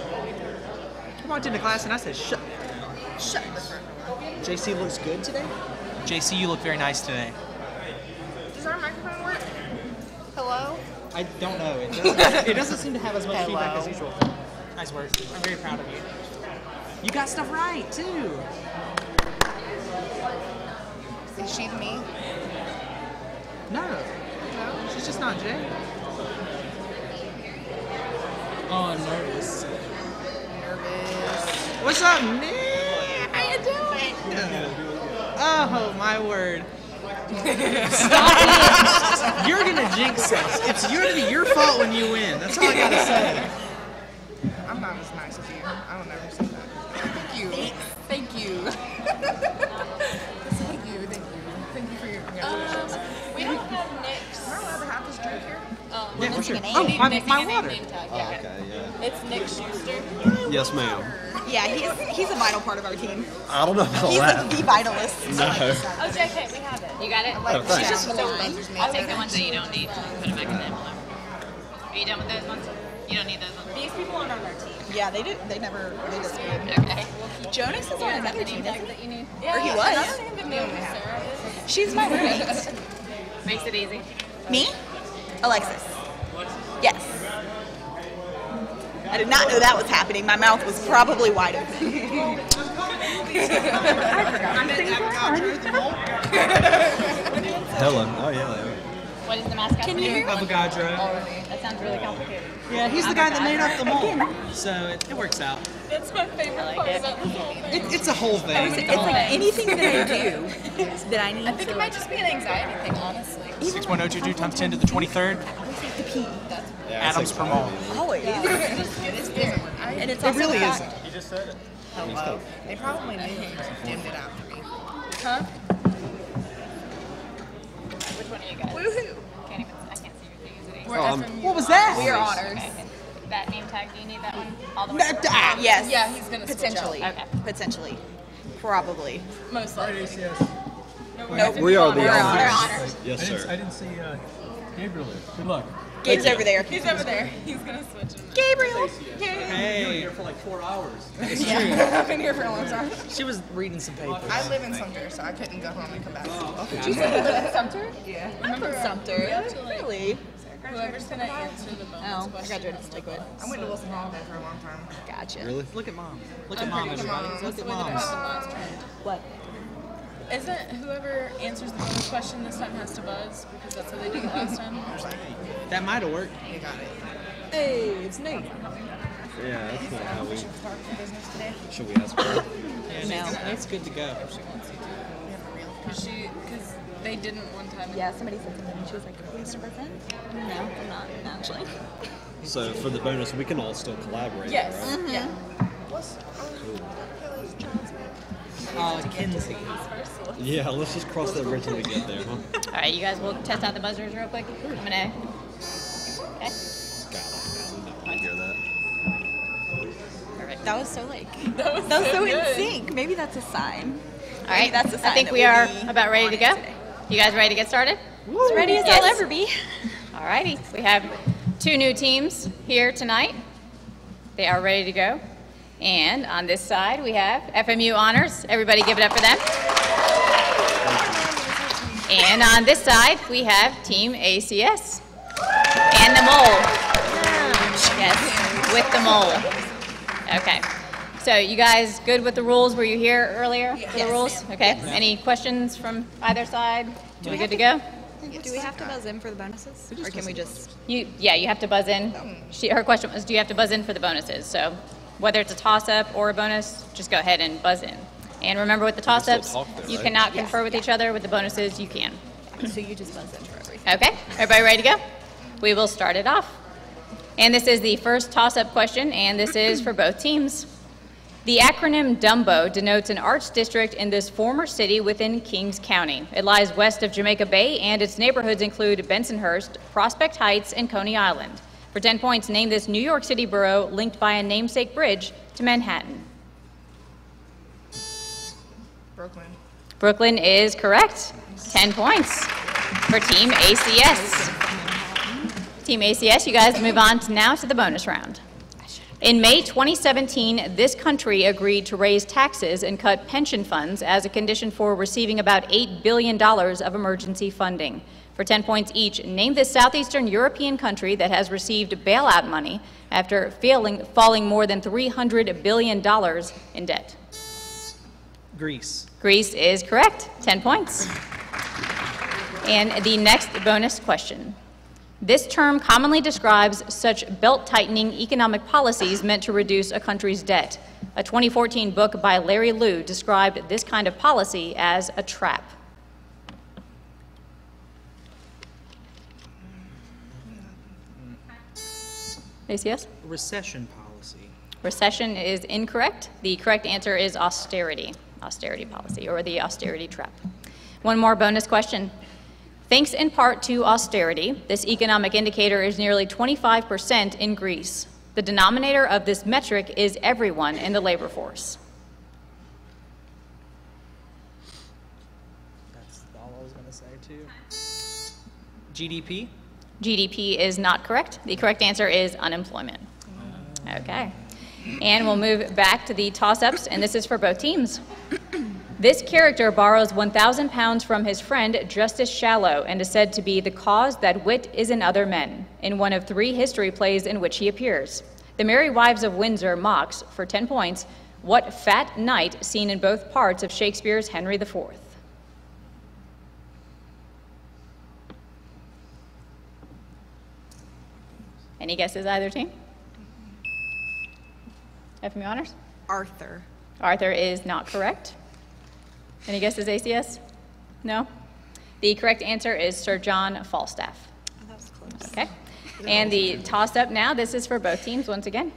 [SPEAKER 10] I walked into class and I said, shut
[SPEAKER 3] the front door.
[SPEAKER 10] JC looks good today? JC, you look very nice today.
[SPEAKER 3] Does our microphone work? Hello?
[SPEAKER 10] I don't know. It doesn't seem to have as much feedback as usual. Nice work. I'm very proud of you. You got stuff right, too.
[SPEAKER 3] Is she me?
[SPEAKER 10] No. She's just not Jay. Oh, I'm nervous.
[SPEAKER 3] Nervous.
[SPEAKER 10] What's up, Nick?
[SPEAKER 3] How you doing?
[SPEAKER 10] Oh, my word. Stop it. You're going to jinx us. It's going to be your fault when you win. That's all I got to say.
[SPEAKER 3] I'm not as nice as you. I don't ever say that. Thank you. Thank you. Thank you. Thank you for your congratulations.
[SPEAKER 9] We don't have Nick's.
[SPEAKER 3] Am I allowed to have this drink here?
[SPEAKER 10] Yeah, for sure.
[SPEAKER 9] You
[SPEAKER 10] Oh,
[SPEAKER 9] need
[SPEAKER 10] my
[SPEAKER 9] missing a
[SPEAKER 10] water.
[SPEAKER 9] name tag.
[SPEAKER 6] Oh,
[SPEAKER 9] Yeah.
[SPEAKER 6] okay, yeah.
[SPEAKER 9] It's Nick Schuster.
[SPEAKER 6] Yes, ma'am.
[SPEAKER 3] Yeah, he's a vital part of our team.
[SPEAKER 6] I don't know about
[SPEAKER 3] He's
[SPEAKER 6] that.
[SPEAKER 3] like the vitalist.
[SPEAKER 6] No.
[SPEAKER 9] Oh, JK, we have it.
[SPEAKER 5] You got it?
[SPEAKER 3] Like,
[SPEAKER 6] thanks.
[SPEAKER 3] she's just so fun.
[SPEAKER 5] I'll take the ones that you don't need. Put them back in the envelope. Are you done with those ones? You don't need those ones.
[SPEAKER 9] These people aren't on our team.
[SPEAKER 3] Yeah, they never made us good.
[SPEAKER 5] Okay.
[SPEAKER 3] Jonas is on another team, isn't he?
[SPEAKER 9] That you need.
[SPEAKER 3] Or he was.
[SPEAKER 9] Another name that maybe Sarah is.
[SPEAKER 3] She's my roommate.
[SPEAKER 5] Makes it easy.
[SPEAKER 3] Me? Alexis. Yes. I did not know that was happening. My mouth was probably wide open.
[SPEAKER 6] Helen. Oh, yeah.
[SPEAKER 5] What is the mascot?
[SPEAKER 3] Can you hear?
[SPEAKER 10] Avogadro.
[SPEAKER 5] That sounds really complicated.
[SPEAKER 10] Yeah, he's the guy that made up the mole. So it works out.
[SPEAKER 9] That's my favorite part about the whole thing.
[SPEAKER 10] It's a whole thing.
[SPEAKER 3] It's like anything that I do that I need
[SPEAKER 9] I think it might just be an anxiety thing, honestly.
[SPEAKER 10] 6.022 times 10 to the 23rd
[SPEAKER 3] to pee.
[SPEAKER 10] atoms per mole.
[SPEAKER 3] Always.
[SPEAKER 9] And it's
[SPEAKER 10] It really
[SPEAKER 9] fact.
[SPEAKER 10] isn't.
[SPEAKER 11] You just said it.
[SPEAKER 3] Hello. They probably knew he dimmed it out for me.
[SPEAKER 9] Huh?
[SPEAKER 5] Which one are you guys?
[SPEAKER 3] Woohoo!
[SPEAKER 5] I can't see your thing. Is it easy?
[SPEAKER 9] We're
[SPEAKER 6] Oh,
[SPEAKER 9] FMU.
[SPEAKER 10] What was that?
[SPEAKER 3] We are honors.
[SPEAKER 5] Okay. That name tag, do you need that one? All the way over?
[SPEAKER 3] Yes.
[SPEAKER 9] Yeah, he's gonna switch
[SPEAKER 3] potentially.
[SPEAKER 5] out. Okay.
[SPEAKER 3] Potentially. Probably.
[SPEAKER 9] Most likely.
[SPEAKER 3] Nope.
[SPEAKER 6] We are the
[SPEAKER 3] We're
[SPEAKER 6] honors.
[SPEAKER 3] honors.
[SPEAKER 6] Yes,
[SPEAKER 8] I
[SPEAKER 6] sir.
[SPEAKER 8] didn't see Gabriel there. Good luck.
[SPEAKER 12] Gabe's over there.
[SPEAKER 3] He's over there. He's gonna switch him.
[SPEAKER 12] Gabriel.
[SPEAKER 10] Hey.
[SPEAKER 8] Been here for like 4 hours.
[SPEAKER 3] Yeah, I've been here for a long time.
[SPEAKER 10] She was reading some papers.
[SPEAKER 3] I live in Sumter, so I couldn't go home and come back.
[SPEAKER 12] You said you live in Sumter?
[SPEAKER 3] Yeah.
[SPEAKER 12] I'm from Sumter. Really?
[SPEAKER 3] Whoever's gonna answer the bonus
[SPEAKER 12] Oh, I
[SPEAKER 3] question.
[SPEAKER 12] graduated from Lakewood.
[SPEAKER 3] I went to Wilson Holiday for a long time.
[SPEAKER 12] Gotcha.
[SPEAKER 4] Really?
[SPEAKER 10] Look at mom. Look
[SPEAKER 3] I'm
[SPEAKER 10] at mom,
[SPEAKER 3] pretty
[SPEAKER 10] everybody.
[SPEAKER 3] sure
[SPEAKER 10] Look at
[SPEAKER 3] that's the way that
[SPEAKER 10] moms.
[SPEAKER 3] happened last time.
[SPEAKER 12] What?
[SPEAKER 3] Isn't whoever answers the bonus question this time has to buzz because that's how they did it last time?
[SPEAKER 10] That might have worked.
[SPEAKER 3] You got it.
[SPEAKER 12] Hey, it's Nate.
[SPEAKER 11] Yeah, that's not how we.
[SPEAKER 3] Start the business today.
[SPEAKER 11] Should we ask her?
[SPEAKER 10] Yeah, it's good to go.
[SPEAKER 3] Because they didn't one time.
[SPEAKER 12] Yeah, somebody said something and she was like, are you 100%? No, I'm not, actually.
[SPEAKER 11] So for the bonus, we can all still collaborate.
[SPEAKER 3] Yes.
[SPEAKER 11] Right?
[SPEAKER 3] Yeah.
[SPEAKER 10] Kinsey.
[SPEAKER 11] Yeah, let's just cross that bridge when we get there, huh?
[SPEAKER 5] All right, you guys will test out the buzzers real quick. I'm gonna. Okay.
[SPEAKER 11] I hear that.
[SPEAKER 5] Perfect.
[SPEAKER 12] That was so that was so in sync. Maybe that's a sign.
[SPEAKER 5] All right.
[SPEAKER 12] That's a sign
[SPEAKER 5] I think
[SPEAKER 12] that
[SPEAKER 5] we
[SPEAKER 12] we'll
[SPEAKER 5] are
[SPEAKER 12] be
[SPEAKER 5] about ready to go.
[SPEAKER 12] today.
[SPEAKER 5] You guys ready to get started?
[SPEAKER 12] As ready as I'll ever be.
[SPEAKER 5] All righty. We have 2 new teams here tonight. They are ready to go. And on this side, we have FMU Honors. Everybody give it up for them. And on this side, we have Team ACS. And the mole. Yes, with the mole. Okay. So you guys good with the rules? Were you here earlier for the rules? Okay. Any questions from either side? Are we good to go?
[SPEAKER 12] Do we have to buzz in for the bonuses? Or can we just...
[SPEAKER 5] You have to buzz in. Her question was, do you have to buzz in for the bonuses? So whether it's a toss-up or a bonus, just go ahead and buzz in. And remember with the toss-ups, you cannot confer with each other. With the bonuses, you can.
[SPEAKER 12] So you just buzz in for everything.
[SPEAKER 5] Okay, everybody ready to go? We will start it off. And this is the first toss-up question, and this is for both teams. The acronym DUMBO denotes an arts district in this former city within Kings County. It lies west of Jamaica Bay, and its neighborhoods include Bensonhurst, Prospect Heights, and Coney Island. For 10 points, name this New York City borough linked by a namesake bridge to Manhattan.
[SPEAKER 3] Brooklyn.
[SPEAKER 5] Brooklyn is correct. 10 points for Team ACS. Team ACS, you guys move on now to the bonus round. In May 2017, this country agreed to raise taxes and cut pension funds as a condition for receiving about $8 billion of emergency funding. For 10 points each, name this Southeastern European country that has received bailout money after falling more than $300 billion in debt.
[SPEAKER 10] Greece.
[SPEAKER 5] Greece is correct. 10 points. And the next bonus question. This term commonly describes such belt-tightening economic policies meant to reduce a country's debt. A 2014 book by Larry Liu described this kind of policy as a trap. ACS?
[SPEAKER 10] Recession policy.
[SPEAKER 5] Recession is incorrect. The correct answer is austerity. Austerity policy, or the austerity trap. One more bonus question. Thanks in part to austerity, this economic indicator is nearly 25% in Greece. The denominator of this metric is everyone in the labor force.
[SPEAKER 10] That's all I was going to say, too. GDP?
[SPEAKER 5] GDP is not correct. The correct answer is unemployment. Okay. And we'll move back to the toss-ups, and this is for both teams. This character borrows 1,000 pounds from his friend Justice Shallow and is said to be the cause that wit is in other men, in one of 3 history plays in which he appears. The Merry Wives of Windsor mocks, for 10 points, what fat knight seen in both parts of Shakespeare's Henry IV? Any guesses, either team? FMU Honors?
[SPEAKER 12] Arthur.
[SPEAKER 5] Arthur is not correct. Any guesses, ACS? No? The correct answer is Sir John Falstaff.
[SPEAKER 12] Oh, that was close.
[SPEAKER 5] Okay. And the toss-up now, this is for both teams once again.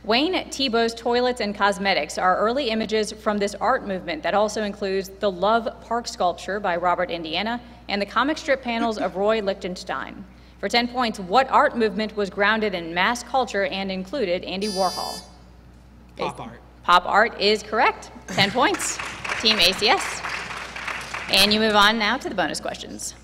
[SPEAKER 5] Wayne Thiebaud's toilets and cosmetics are early images from this art movement that also includes the Love Park sculpture by Robert Indiana and the comic strip panels of Roy Lichtenstein. For 10 points, what art movement was grounded in mass culture and included Andy Warhol?
[SPEAKER 10] Pop art.
[SPEAKER 5] Pop art is correct. 10 points. Team ACS. And you move on now to the bonus questions.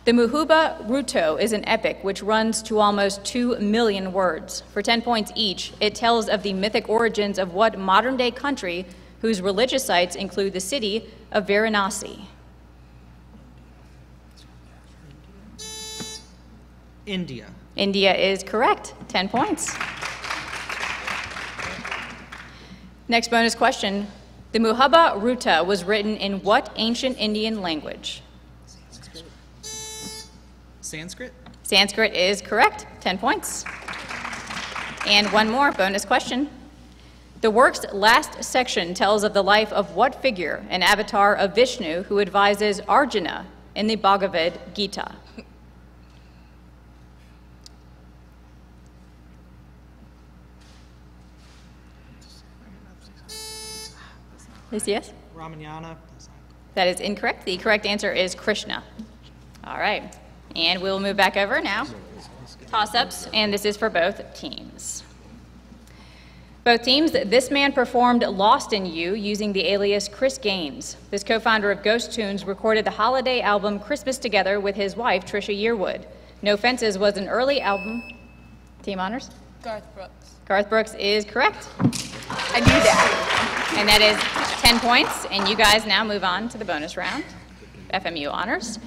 [SPEAKER 5] The Muhuba Ruto is an epic which runs to almost 2 million words. For 10 points each, it tells of the mythic origins of what modern-day country whose religious sites include the city of Varanasi?
[SPEAKER 10] India.
[SPEAKER 5] India is correct. 10 points. Next bonus question. The Muhuba Ruta was written in what ancient Indian language?
[SPEAKER 10] Sanskrit?
[SPEAKER 5] Sanskrit is correct. 10 points. And one more bonus question. The work's last section tells of the life of what figure, an avatar of Vishnu who advises Arjuna in the Bhagavad Gita? Yes?
[SPEAKER 10] Ramayana.
[SPEAKER 5] That is incorrect. The correct answer is Krishna. All right. And we'll move back over now. Toss-ups, and this is for both teams. Both teams, this man performed Lost in You using the alias Chris Gaines. This co-founder of Ghost Tunes recorded the holiday album Christmas Together with his wife, Trisha Yearwood. No Fences was an early album. Team honors?
[SPEAKER 3] Garth Brooks.
[SPEAKER 5] Garth Brooks is correct.
[SPEAKER 3] I knew that.
[SPEAKER 5] And that is 10 points, and you guys now move on to the bonus round, FMU honors.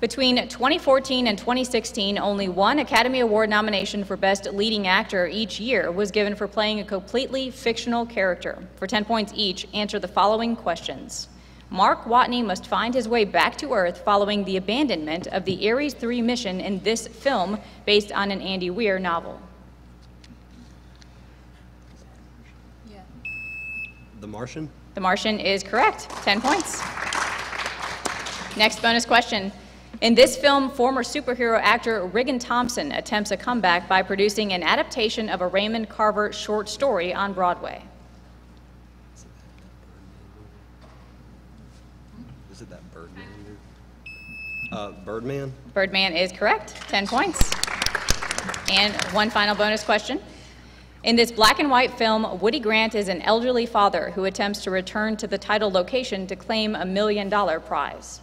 [SPEAKER 5] Between 2014 and 2016, only one Academy Award nomination for Best Leading Actor each year was given for playing a completely fictional character. For 10 points each, answer the following questions. Mark Watney must find his way back to Earth following the abandonment of the Ares 3 mission in this film based on an Andy Weir novel.
[SPEAKER 6] The Martian?
[SPEAKER 5] The Martian is correct. 10 points. Next bonus question. In this film, former superhero actor Regan Thompson attempts a comeback by producing an adaptation of a Raymond Carver short story on Broadway.
[SPEAKER 6] Is it that Birdman? Birdman?
[SPEAKER 5] Birdman is correct. 10 points. And one final bonus question. In this black and white film, Woody Grant is an elderly father who attempts to return to the title location to claim a $1 million prize.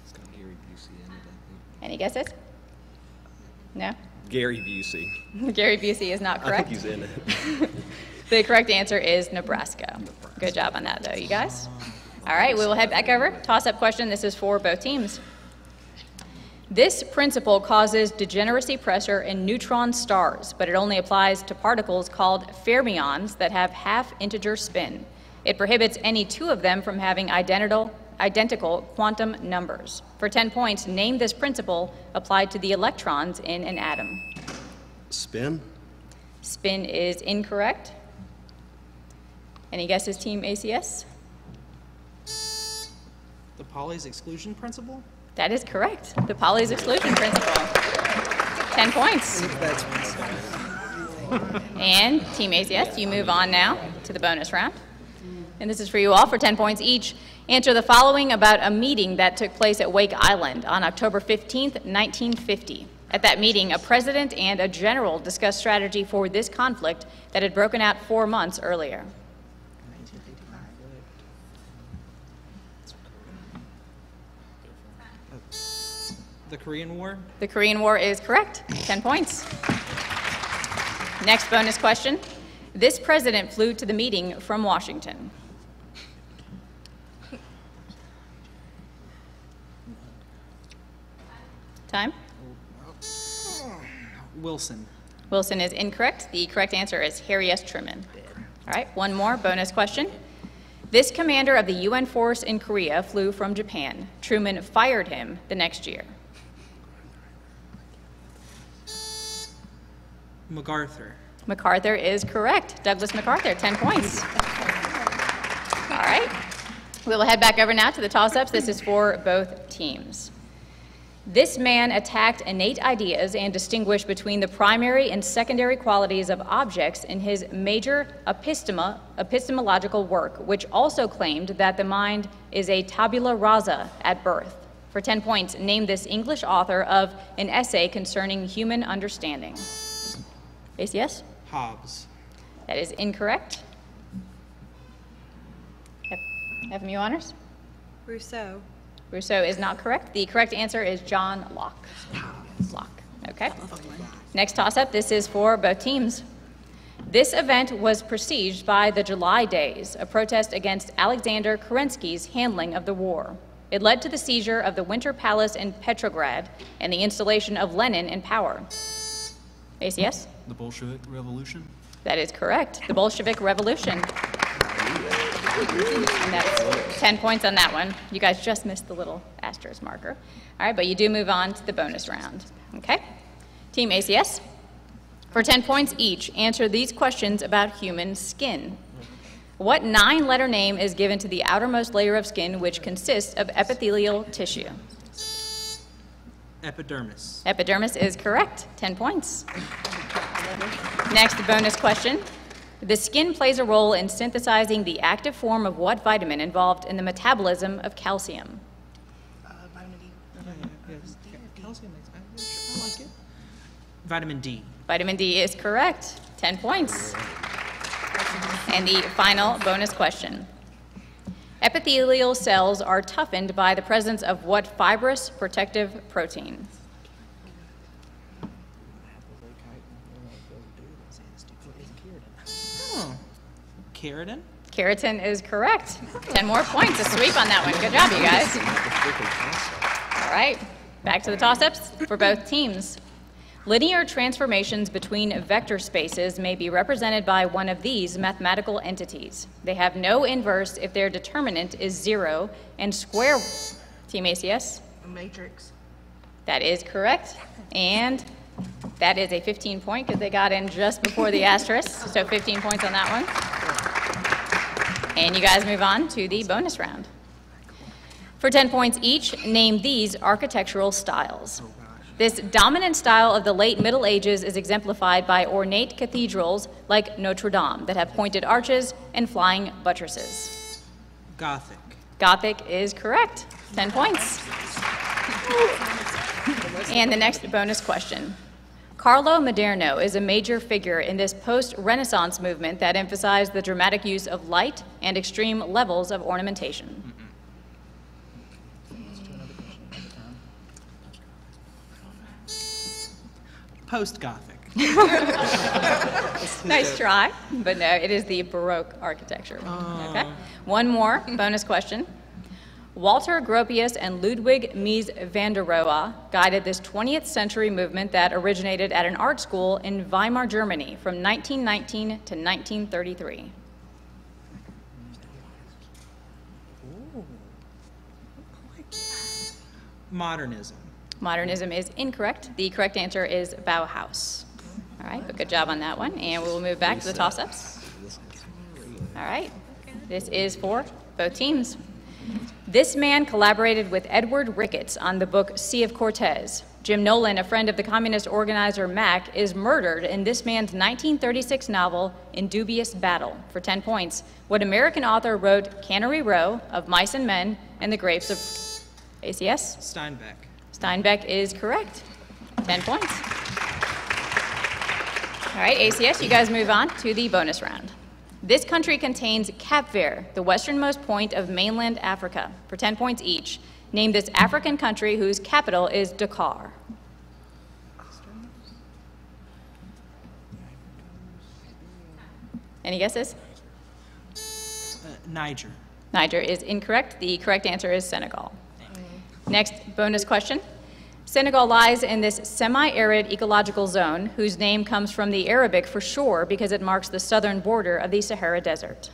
[SPEAKER 6] It's got Gary Busey in it, I think.
[SPEAKER 5] Any guesses? No?
[SPEAKER 6] Gary Busey.
[SPEAKER 5] Gary Busey is not correct.
[SPEAKER 6] I think he's in it.
[SPEAKER 5] The correct answer is Nebraska. Good job on that, though, you guys. All right, we will head back over. Toss-up question. This is for both teams. This principle causes degeneracy pressure in neutron stars, but it only applies to particles called fermions that have half-integer spin. It prohibits any two of them from having identical quantum numbers. For 10 points, name this principle applied to the electrons in an atom.
[SPEAKER 6] Spin?
[SPEAKER 5] Spin is incorrect. Any guesses, Team ACS?
[SPEAKER 10] The Pauli's exclusion principle?
[SPEAKER 5] That is correct. The Pauli's exclusion principle. 10 points. And Team ACS, you move on now to the bonus round. And this is for you all for 10 points each. Answer the following about a meeting that took place at Wake Island on October 15th, 1950. At that meeting, a president and a general discussed strategy for this conflict that had broken out 4 months earlier.
[SPEAKER 10] The Korean War?
[SPEAKER 5] The Korean War is correct. 10 points. Next bonus question. This president flew to the meeting from Washington. Time?
[SPEAKER 10] Wilson.
[SPEAKER 5] Wilson is incorrect. The correct answer is Harry S. Truman. All right, one more bonus question. This commander of the UN force in Korea flew from Japan. Truman fired him the next year.
[SPEAKER 10] MacArthur.
[SPEAKER 5] MacArthur is correct. Douglas MacArthur, 10 points. All right. We will head back over now to the toss-ups. This is for both teams. This man attacked innate ideas and distinguished between the primary and secondary qualities of objects in his major epistemological work, which also claimed that the mind is a tabula rasa at birth. For 10 points, name this English author of an essay concerning human understanding. ACS?
[SPEAKER 10] Hobbes.
[SPEAKER 5] That is incorrect. FMU honors?
[SPEAKER 12] Rousseau.
[SPEAKER 5] Rousseau is not correct. The correct answer is John Locke. Locke, okay. Next toss-up, this is for both teams. This event was besieged by the July Days, a protest against Alexander Kerensky's handling of the war. It led to the seizure of the Winter Palace in Petrograd and the installation of Lenin in power. ACS?
[SPEAKER 2] The Bolshevik Revolution?
[SPEAKER 5] That is correct. The Bolshevik Revolution. And that's 10 points on that one. You guys just missed the little asterisk marker. All right, but you do move on to the bonus round. Okay? Team ACS, for 10 points each, answer these questions about human skin. What 9-letter name is given to the outermost layer of skin which consists of epithelial tissue?
[SPEAKER 10] Epidermis.
[SPEAKER 5] Epidermis is correct. 10 points. Next, the bonus question. The skin plays a role in synthesizing the active form of what vitamin involved in the metabolism of calcium?
[SPEAKER 3] Vitamin D.
[SPEAKER 10] Calcium makes I like it. Vitamin D.
[SPEAKER 5] Vitamin D is correct. 10 points. And the final bonus question. Epithelial cells are toughened by the presence of what fibrous protective protein?
[SPEAKER 10] Oh. Keratin?
[SPEAKER 5] Keratin is correct. 10 more points. A sweep on that one. Good job, you guys. All right. Back to the toss-ups for both teams. Linear transformations between vector spaces may be represented by one of these mathematical entities. They have no inverse if their determinant is 0 and square. Team ACS?
[SPEAKER 3] A matrix.
[SPEAKER 5] That is correct. And that is a 15-point because they got in just before the asterisk. So 15 points on that one. And you guys move on to the bonus round. For 10 points each, name these architectural styles. This dominant style of the late Middle Ages is exemplified by ornate cathedrals like Notre Dame that have pointed arches and flying buttresses.
[SPEAKER 10] Gothic.
[SPEAKER 5] Gothic is correct. 10 points. And the next bonus question. Carlo Maderno is a major figure in this post-Renaissance movement that emphasized the dramatic use of light and extreme levels of ornamentation.
[SPEAKER 10] Post-Gothic.
[SPEAKER 5] Nice try, but no, it is the Baroque architecture. Okay. One more bonus question. Walter Gropius and Ludwig Mies van der Rohe guided this 20th century movement that originated at an art school in Weimar, Germany from 1919 to 1933.
[SPEAKER 10] Modernism.
[SPEAKER 5] Modernism is incorrect. The correct answer is Bauhaus. All right, but good job on that one. And we will move back to the toss-ups. All right, this is for both teams. This man collaborated with Edward Ricketts on the book Sea of Cortez. Jim Nolan, a friend of the communist organizer Mack, is murdered in this man's 1936 novel, In Dubious Battle, for 10 points. What American author wrote Cannery Row, Of Mice and Men, and The Grapes of ACS?
[SPEAKER 10] Steinbeck.
[SPEAKER 5] Steinbeck is correct. 10 points. All right, ACS, you guys move on to the bonus round. This country contains Cap Verde, the westernmost point of mainland Africa, for 10 points each. Name this African country whose capital is Dakar. Any guesses?
[SPEAKER 10] Niger.
[SPEAKER 5] Niger is incorrect. The correct answer is Senegal. Next bonus question. Senegal lies in this semi-arid ecological zone whose name comes from the Arabic for shore because it marks the southern border of the Sahara Desert.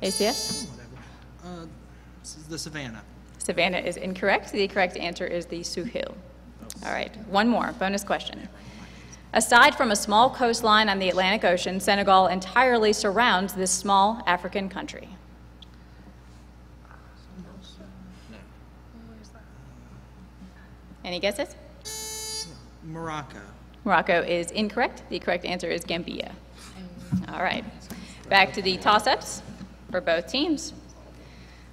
[SPEAKER 5] ACS?
[SPEAKER 10] The Savannah.
[SPEAKER 5] Savannah is incorrect. The correct answer is the Suhil. All right, one more bonus question. Aside from a small coastline on the Atlantic Ocean, Senegal entirely surrounds this small African country. Any guesses?
[SPEAKER 10] Morocco.
[SPEAKER 5] Morocco is incorrect. The correct answer is Gambia. All right, back to the toss-ups for both teams.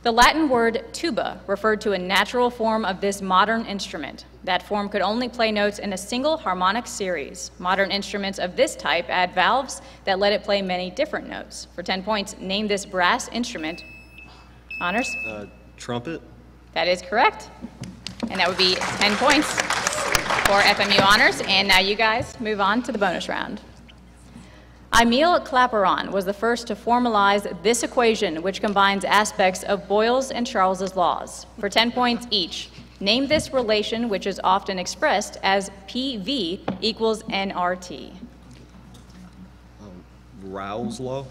[SPEAKER 5] The Latin word tuba referred to a natural form of this modern instrument. That form could only play notes in a single harmonic series. Modern instruments of this type add valves that let it play many different notes. For 10 points, name this brass instrument. Honors?
[SPEAKER 11] Trumpet.
[SPEAKER 5] That is correct. And that would be 10 points for FMU honors. And now you guys move on to the bonus round. Emile Clapeyron was the first to formalize this equation, which combines aspects of Boyle's and Charles's laws. For 10 points each, name this relation, which is often expressed as PV equals nRT.
[SPEAKER 11] Raoult's law.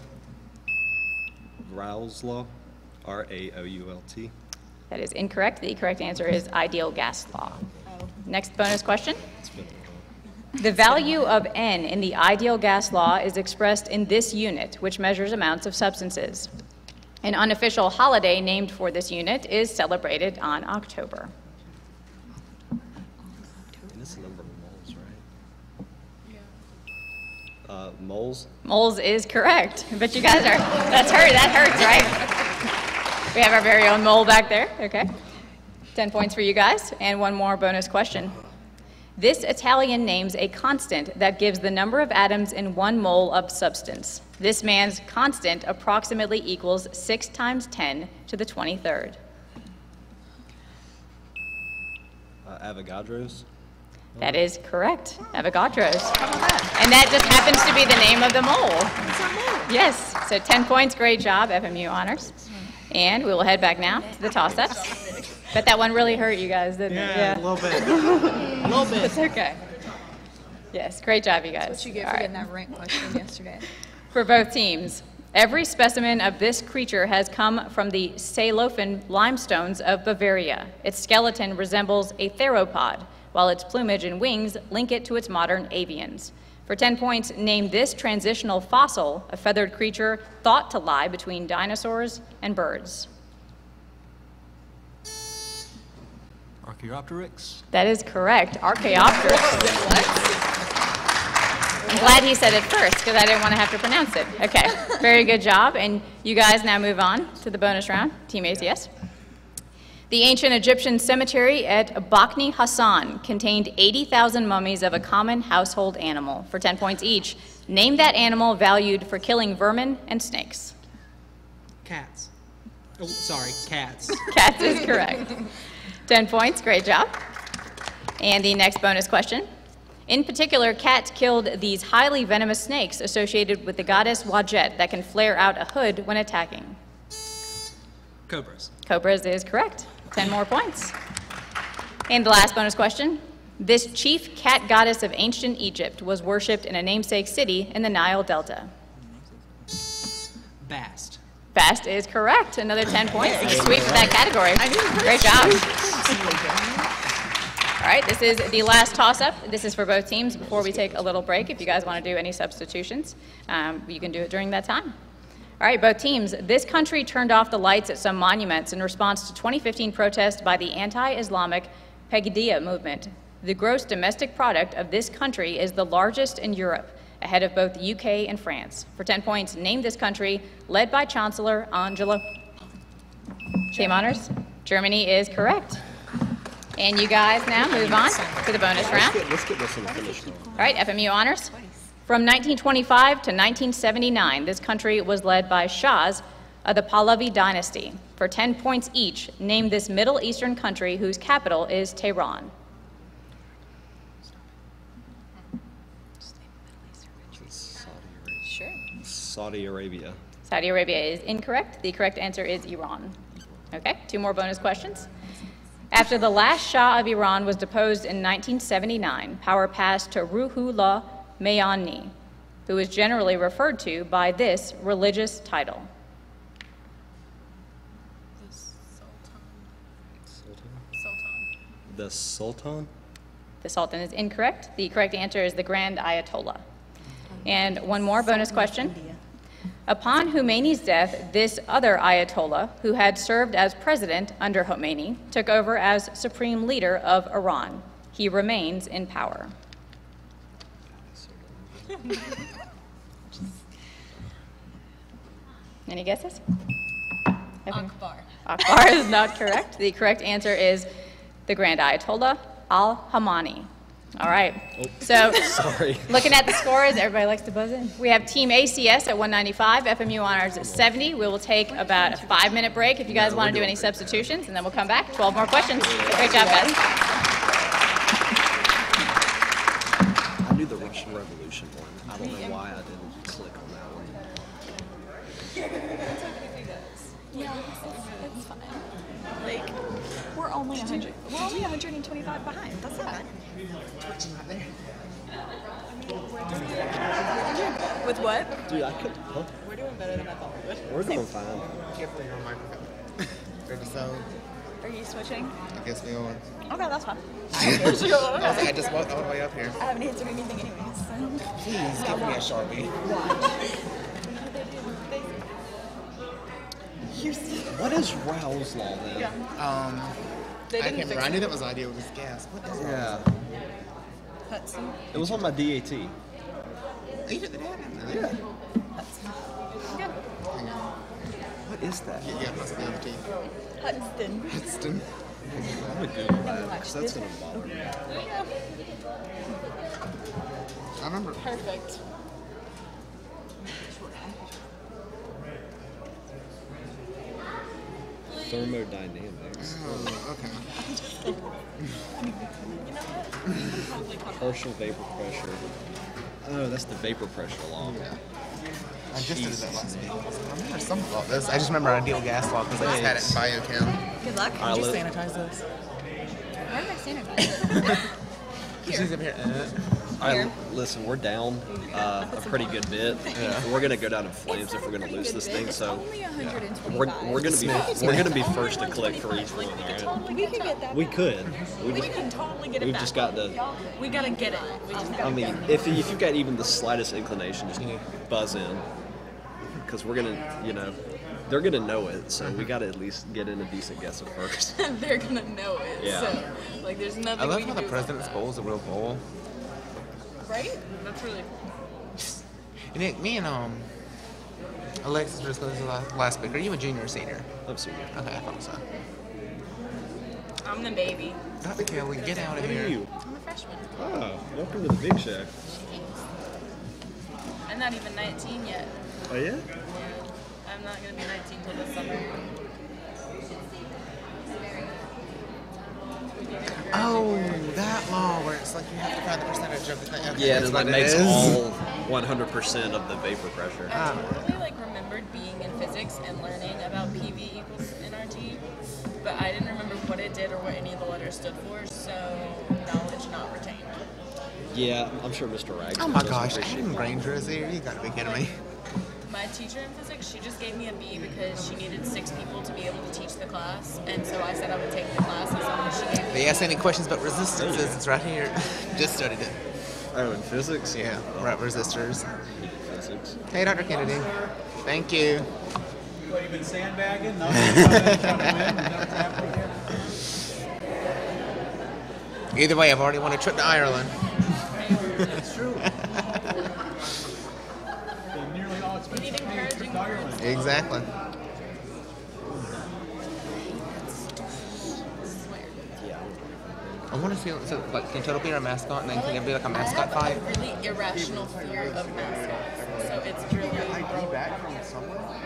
[SPEAKER 11] Raoult's law. R-A-O-U-L-T.
[SPEAKER 5] That is incorrect. The correct answer is ideal gas law. Next bonus question. The value of N in the ideal gas law is expressed in this unit, which measures amounts of substances. An unofficial holiday named for this unit is celebrated on October.
[SPEAKER 11] And it's the number of moles, right? Moles?
[SPEAKER 5] Moles is correct. But you guys are, that hurts, right? We have our very own mole back there. Okay. 10 points for you guys. And one more bonus question. This Italian names a constant that gives the number of atoms in 1 mole of substance. This man's constant approximately equals 6 times 10 to the 23rd.
[SPEAKER 11] Avogadro's?
[SPEAKER 5] That is correct. Avogadro's. And that just happens to be the name of the mole. Yes. So 10 points. Great job, FMU honors. And we will head back now to the toss-ups. But that one really hurt you guys, didn't it?
[SPEAKER 10] Yeah, a little bit. A little bit.
[SPEAKER 5] It's okay. Yes, great job, you guys.
[SPEAKER 12] That's what you get for getting that rank question yesterday.
[SPEAKER 5] For both teams, every specimen of this creature has come from the Saalhofen limestones of Bavaria. Its skeleton resembles a theropod, while its plumage and wings link it to its modern avians. For 10 points, name this transitional fossil, a feathered creature thought to lie between dinosaurs and birds.
[SPEAKER 2] Archaeopteryx.
[SPEAKER 5] That is correct. Archaeopteryx. I'm glad he said it first because I didn't want to have to pronounce it. Okay, very good job. And you guys now move on to the bonus round. Teammates, yes? The ancient Egyptian cemetery at Bakhni Hassan contained 80,000 mummies of a common household animal. For 10 points each, name that animal valued for killing vermin and snakes.
[SPEAKER 10] Cats. Oh, sorry, cats.
[SPEAKER 5] Cats is correct. 10 points, great job. And the next bonus question. In particular, cats killed these highly venomous snakes associated with the goddess Wajet that can flare out a hood when attacking.
[SPEAKER 2] Cobras.
[SPEAKER 5] Cobras is correct. 10 more points. And the last bonus question. This chief cat goddess of ancient Egypt was worshipped in a namesake city in the Nile Delta.
[SPEAKER 10] Bast.
[SPEAKER 5] Bast is correct. Another 10 points. Sweep for that category. Great job. All right, this is the last toss-up. This is for both teams before we take a little break. If you guys want to do any substitutions, you can do it during that time. All right, both teams. This country turned off the lights at some monuments in response to 2015 protests by the anti-Islamic Pegidiyya movement. The gross domestic product of this country is the largest in Europe, ahead of both the UK and France. For 10 points, name this country, led by Chancellor Angela. Team honors? Germany is correct. And you guys now move on to the bonus round.
[SPEAKER 11] Let's get this in the finish line.
[SPEAKER 5] All right, FMU honors. From 1925 to 1979, this country was led by Shahs of the Pahlavi dynasty. For 10 points each, name this Middle Eastern country whose capital is Tehran.
[SPEAKER 12] Sure.
[SPEAKER 11] Saudi Arabia.
[SPEAKER 5] Saudi Arabia is incorrect. The correct answer is Iran. Okay, 2 more bonus questions. After the last Shah of Iran was deposed in 1979, power passed to Ruhollah Mayani, who is generally referred to by this religious title.
[SPEAKER 11] The Sultan?
[SPEAKER 5] The Sultan is incorrect. The correct answer is the Grand Ayatollah. And one more bonus question. Upon Khomeini's death, this other Ayatollah, who had served as president under Khomeini, took over as supreme leader of Iran. He remains in power. Any guesses?
[SPEAKER 12] Akbar.
[SPEAKER 5] Akbar is not correct. The correct answer is the Grand Ayatollah Al-Hamani. All right. So,
[SPEAKER 2] Sorry.
[SPEAKER 5] looking at the scores, everybody likes to buzz in. We have Team ACS at 195, FMU Honors at 70. We will take about a 5-minute break if you guys want to do any substitutions, and then we'll come back. 12 more questions. Great job, guys.
[SPEAKER 13] I knew the Russian Revolution one. I don't know why I didn't click on that one.
[SPEAKER 12] Yeah, that's fine. Like, we're only 125 behind. That's not bad. With what?
[SPEAKER 13] Dude, I could. Huh?
[SPEAKER 12] We're doing better than I thought we would.
[SPEAKER 13] We're doing fine.
[SPEAKER 6] Careful your microphone. Ready, so
[SPEAKER 12] Are you switching?
[SPEAKER 6] I guess we are.
[SPEAKER 12] Okay, that's fine.
[SPEAKER 6] I just walked all the way up here.
[SPEAKER 12] I haven't answered anything anyways. So.
[SPEAKER 6] Please give me a Sharpie.
[SPEAKER 13] What is Raoul's Law then?
[SPEAKER 12] Yeah.
[SPEAKER 6] I can't remember. I knew that was idea with gas. What is
[SPEAKER 13] Yeah.
[SPEAKER 12] Hudson.
[SPEAKER 13] It was on my DAT.
[SPEAKER 6] You did that?
[SPEAKER 13] Yeah.
[SPEAKER 12] Hudson.
[SPEAKER 6] Hang on.
[SPEAKER 13] What is that?
[SPEAKER 6] Yeah, must be empty.
[SPEAKER 12] Hudson.
[SPEAKER 6] Hudson.
[SPEAKER 13] I'm gonna Google that because that's gonna bother me.
[SPEAKER 6] I remember.
[SPEAKER 12] Perfect.
[SPEAKER 13] Thermodynamics.
[SPEAKER 6] Oh, okay.
[SPEAKER 13] Partial vapor pressure. Oh, that's the vapor pressure law.
[SPEAKER 6] Yeah. I just did that last week. I remember something about this. I just remember ideal gas law because I just had it in biochem.
[SPEAKER 12] Good luck.
[SPEAKER 6] Did you
[SPEAKER 12] sanitize this? Where did I sanitize it?
[SPEAKER 6] She's up here.
[SPEAKER 13] Listen, we're down a pretty good bit. We're gonna go down in flames if we're gonna lose this thing. So we're gonna be first to click for each one. All right?
[SPEAKER 12] We can get that.
[SPEAKER 13] We could.
[SPEAKER 12] We can totally get it
[SPEAKER 13] We've
[SPEAKER 12] back.
[SPEAKER 13] just got to.
[SPEAKER 12] We gotta get it. We just gotta
[SPEAKER 13] I mean, if you've got even the slightest inclination, just buzz in, because we're gonna, they're gonna know it. So we gotta at least get in a decent guess at first.
[SPEAKER 12] They're gonna know it.
[SPEAKER 13] Yeah.
[SPEAKER 12] So, like, there's nothing
[SPEAKER 6] I love
[SPEAKER 12] we
[SPEAKER 6] how
[SPEAKER 12] can
[SPEAKER 6] the
[SPEAKER 12] do.
[SPEAKER 6] president's bowl is a real bowl.
[SPEAKER 12] Right? That's really cool.
[SPEAKER 6] Nick, me and Alexis were just going to the last week. Are you a junior or senior?
[SPEAKER 13] I'm senior.
[SPEAKER 6] Okay, I thought so.
[SPEAKER 12] I'm the baby.
[SPEAKER 6] Dr. Kelly, get out of
[SPEAKER 13] What
[SPEAKER 6] here.
[SPEAKER 13] are you?
[SPEAKER 12] I'm a freshman.
[SPEAKER 13] Ah, welcome to the Big Shack.
[SPEAKER 12] I'm not even 19 yet.
[SPEAKER 13] Oh yeah?
[SPEAKER 12] Yeah. I'm not gonna be 19 till this summer.
[SPEAKER 6] Oh, that law where it's like you have to find the percentage of the thing. Okay,
[SPEAKER 13] Yeah,
[SPEAKER 6] that's
[SPEAKER 13] and
[SPEAKER 6] what
[SPEAKER 13] it
[SPEAKER 6] it
[SPEAKER 13] makes
[SPEAKER 6] is.
[SPEAKER 13] all 100% of the vapor pressure.
[SPEAKER 12] I totally remembered being in physics and learning about PV equals nRT, but I didn't remember what it did or what any of the letters stood for, so knowledge not retained.
[SPEAKER 13] Yeah, I'm sure Mr. Rags.
[SPEAKER 6] Oh my
[SPEAKER 13] doesn't
[SPEAKER 6] gosh,
[SPEAKER 13] appreciate
[SPEAKER 6] Adam
[SPEAKER 13] that.
[SPEAKER 6] Granger is here. You gotta be kidding me.
[SPEAKER 12] My teacher in physics, she just gave me a B because she needed 6 people to be able to teach the class, and so I said I would take the class, and so she gave me.
[SPEAKER 6] They ask any questions about resistances, it's right here. Just studied it.
[SPEAKER 13] Oh, in physics?
[SPEAKER 6] Yeah, right, resistors.
[SPEAKER 13] Physics.
[SPEAKER 6] Hey, Dr. Kennedy. Thank you.
[SPEAKER 8] What, you been sandbagging? No, trying to win? Is that what's happening here?
[SPEAKER 6] Either way, I've already won a trip to Ireland.
[SPEAKER 8] That's true. Nearly all expenses paid a trip to Ireland.
[SPEAKER 6] Exactly. I want to see, so, like, can Total be our mascot and then can there be like a mascot
[SPEAKER 12] I
[SPEAKER 6] fight?
[SPEAKER 12] have a really irrational fear of mascots, so it's really.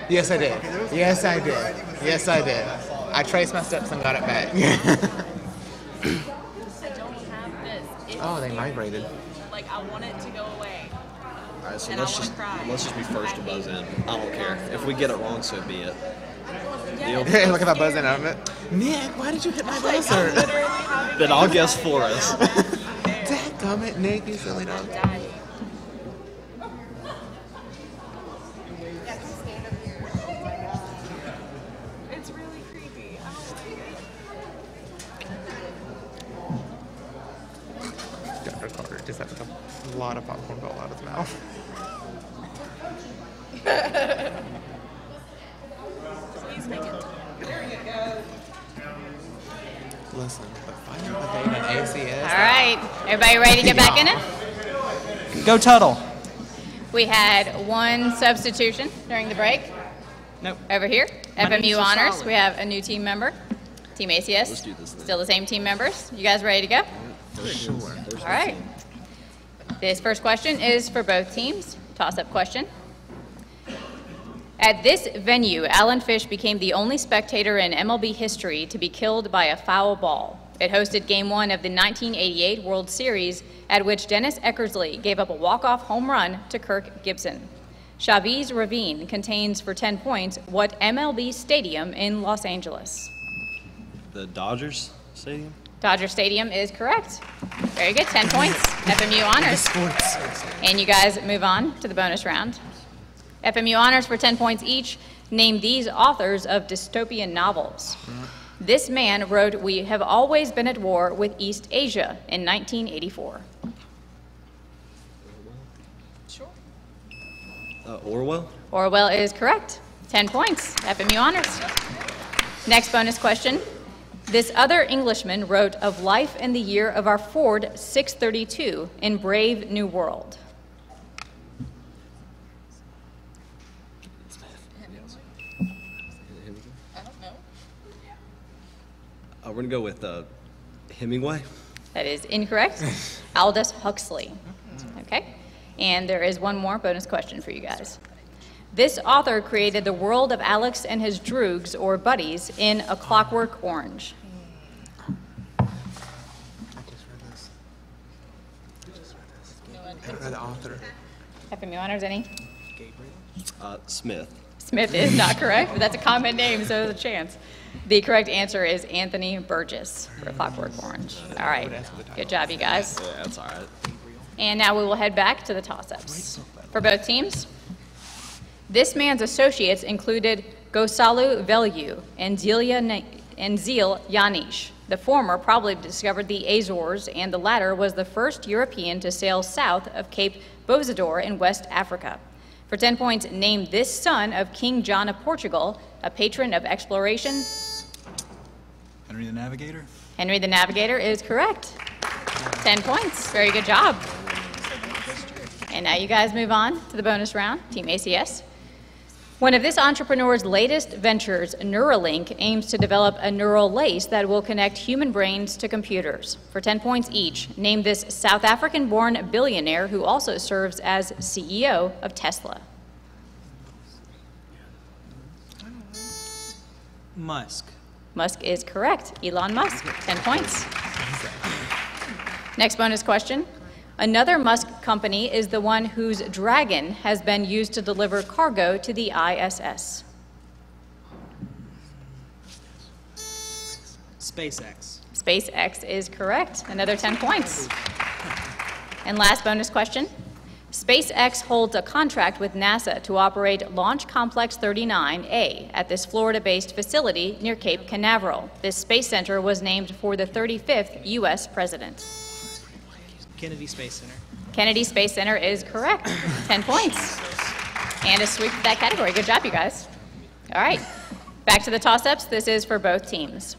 [SPEAKER 6] Yes, I did. Yes, I did. Yes, I did. I traced my steps and got it back.
[SPEAKER 12] I don't have this. It's
[SPEAKER 6] Oh, they
[SPEAKER 12] scary.
[SPEAKER 6] migrated.
[SPEAKER 12] Like, I want it to go away.
[SPEAKER 13] All right, so
[SPEAKER 12] And I wanna cry.
[SPEAKER 13] let's just be first to buzz in. I don't care if we get it wrong, so be it. Deal.
[SPEAKER 6] Look at that buzz in of it. Nick, why did you hit my buzzer?
[SPEAKER 13] Then I'll guess for us.
[SPEAKER 6] Dadgummit, Nick, you silly dog.
[SPEAKER 12] It's really creepy. I don't like it.
[SPEAKER 6] Dr. Carter just had a lot of popcorn fall out of his mouth.
[SPEAKER 12] Please make it. There you go.
[SPEAKER 6] Listen, the final debate on ACS.
[SPEAKER 5] All right, everybody ready to get back in it?
[SPEAKER 10] Go Tuttle.
[SPEAKER 5] We had one substitution during the break.
[SPEAKER 10] Nope.
[SPEAKER 5] Over here. FMU honors. We have a new team member. Team ACS.
[SPEAKER 13] Let's do this thing.
[SPEAKER 5] Still the same team members. You guys ready to go?
[SPEAKER 13] Sure.
[SPEAKER 5] All right. This first question is for both teams. Toss-up question. At this venue, Alan Fish became the only spectator in MLB history to be killed by a foul ball. It hosted Game 1 of the 1988 World Series, at which Dennis Eckersley gave up a walk-off home run to Kirk Gibson. Chavez Ravine contains, for 10 points, what MLB stadium in Los Angeles?
[SPEAKER 13] The Dodgers Stadium?
[SPEAKER 5] Dodger Stadium is correct. Very good, 10 points. FMU honors. And you guys move on to the bonus round. FMU honors for 10 points each. Name these authors of dystopian novels. This man wrote We Have Always Been at War with East Asia in 1984.
[SPEAKER 12] Sure.
[SPEAKER 13] Orwell?
[SPEAKER 5] Orwell is correct. 10 points. FMU honors. Next bonus question. This other Englishman wrote of life in the year of our Ford 632 in Brave New World.
[SPEAKER 12] I don't know.
[SPEAKER 13] We're going to go with Hemingway.
[SPEAKER 5] That is incorrect. Aldous Huxley. Okay. And there is one more bonus question for you guys. This author created the world of Alex and his droogs, or buddies, in A Clockwork Orange.
[SPEAKER 1] I don't know the author.
[SPEAKER 5] FMU honors any?
[SPEAKER 13] Smith.
[SPEAKER 5] Smith is not correct, but that's a common name, so there's a chance. The correct answer is Anthony Burgess for Clockwork Orange. All right. Good job, you guys.
[SPEAKER 13] Yeah, that's all right.
[SPEAKER 5] And now we will head back to the toss-ups. For both teams, this man's associates included Gosalu Velu and Zil Yanish. The former probably discovered the Azores, and the latter was the first European to sail south of Cape Bozador in West Africa. For 10 points, name this son of King John of Portugal, a patron of exploration.
[SPEAKER 14] Henry the Navigator?
[SPEAKER 5] Henry the Navigator is correct. 10 points. Very good job. And now you guys move on to the bonus round, Team ACS. One of this entrepreneur's latest ventures, Neuralink, aims to develop a neural lace that will connect human brains to computers. For 10 points each, name this South African-born billionaire who also serves as CEO of Tesla.
[SPEAKER 10] Musk.
[SPEAKER 5] Musk is correct. Elon Musk, 10 points. Next bonus question. Another Musk company is the one whose Dragon has been used to deliver cargo to the ISS.
[SPEAKER 10] SpaceX.
[SPEAKER 5] SpaceX is correct. Another 10 points. And last bonus question. SpaceX holds a contract with NASA to operate Launch Complex 39A at this Florida-based facility near Cape Canaveral. This space center was named for the 35th U.S. president.
[SPEAKER 10] Kennedy Space Center.
[SPEAKER 5] Kennedy Space Center is correct. 10 points. And a sweep for that category. Good job, you guys. All right. Back to the toss-ups. This is for both teams.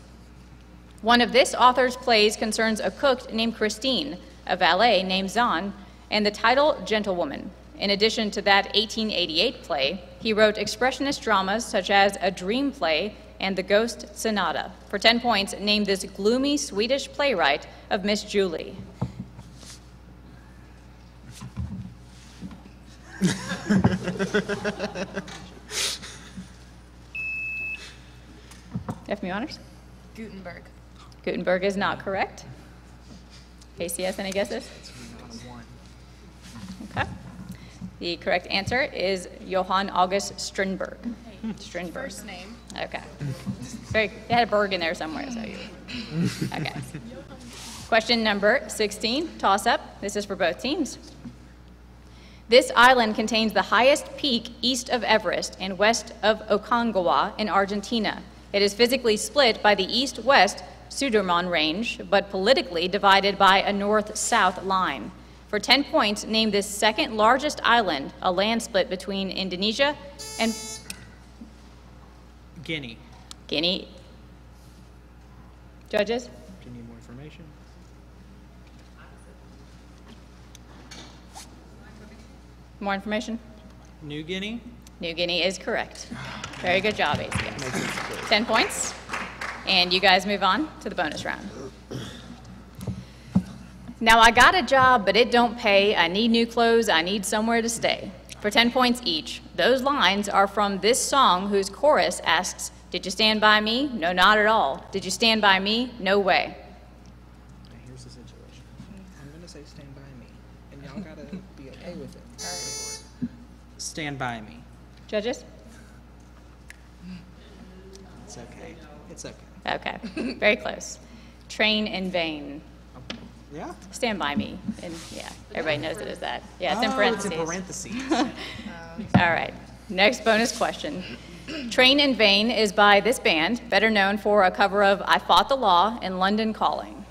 [SPEAKER 5] One of this author's plays concerns a cook named Christine, a valet named Zahn, and the title Gentlewoman. In addition to that 1888 play, he wrote expressionist dramas such as A Dream Play and The Ghost Sonata. For 10 points, name this gloomy Swedish playwright of Miss Julie. FMU honors?
[SPEAKER 12] Gutenberg.
[SPEAKER 5] Gutenberg is not correct. ACS, any guesses? Okay. The correct answer is Johann August Strindberg. Strindberg.
[SPEAKER 12] First name.
[SPEAKER 5] Okay. It had a Berg in there somewhere, so you. Okay. Question number 16, toss-up. This is for both teams. This island contains the highest peak east of Everest and west of Aconcagua in Argentina. It is physically split by the east-west Sudirman Range, but politically divided by a north-south line. For 10 points, name this second largest island, a land split between Indonesia and
[SPEAKER 10] Guinea.
[SPEAKER 5] Guinea. Judges?
[SPEAKER 10] Do you need more information?
[SPEAKER 5] More information?
[SPEAKER 10] New Guinea?
[SPEAKER 5] New Guinea is correct. Very good job, ACS. 10 points. And you guys move on to the bonus round. Now I got a job, but it don't pay. I need new clothes. I need somewhere to stay. For 10 points each, those lines are from this song whose chorus asks, did you stand by me? No, not at all. Did you stand by me? No way.
[SPEAKER 10] Here's the situation. I'm going to say stand by me, and y'all got to be okay with it. Stand by me.
[SPEAKER 5] Judges?
[SPEAKER 10] It's okay. It's okay.
[SPEAKER 5] Okay, very close. Train in vain.
[SPEAKER 10] Yeah?
[SPEAKER 5] Stand by me. And yeah, everybody knows it as that. Yeah, it's in parentheses. All right, next bonus question. Train in Vain is by this band, better known for a cover of I Fought the Law and London Calling.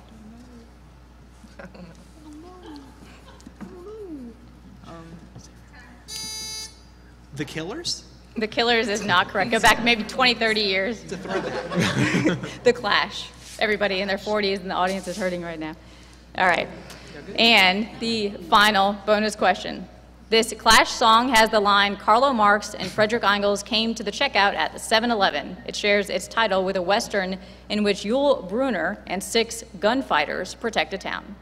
[SPEAKER 10] The Killers?
[SPEAKER 5] The Killers is not correct. Go back maybe 20, 30 years. The Clash. Everybody in their 40s and the audience is hurting right now. All right. And the final bonus question. This Clash song has the line, Carlo Marx and Frederick Engels came to the checkout at the 7-Eleven. It shares its title with a Western in which Yul Brynner and 6 gunfighters protect a town.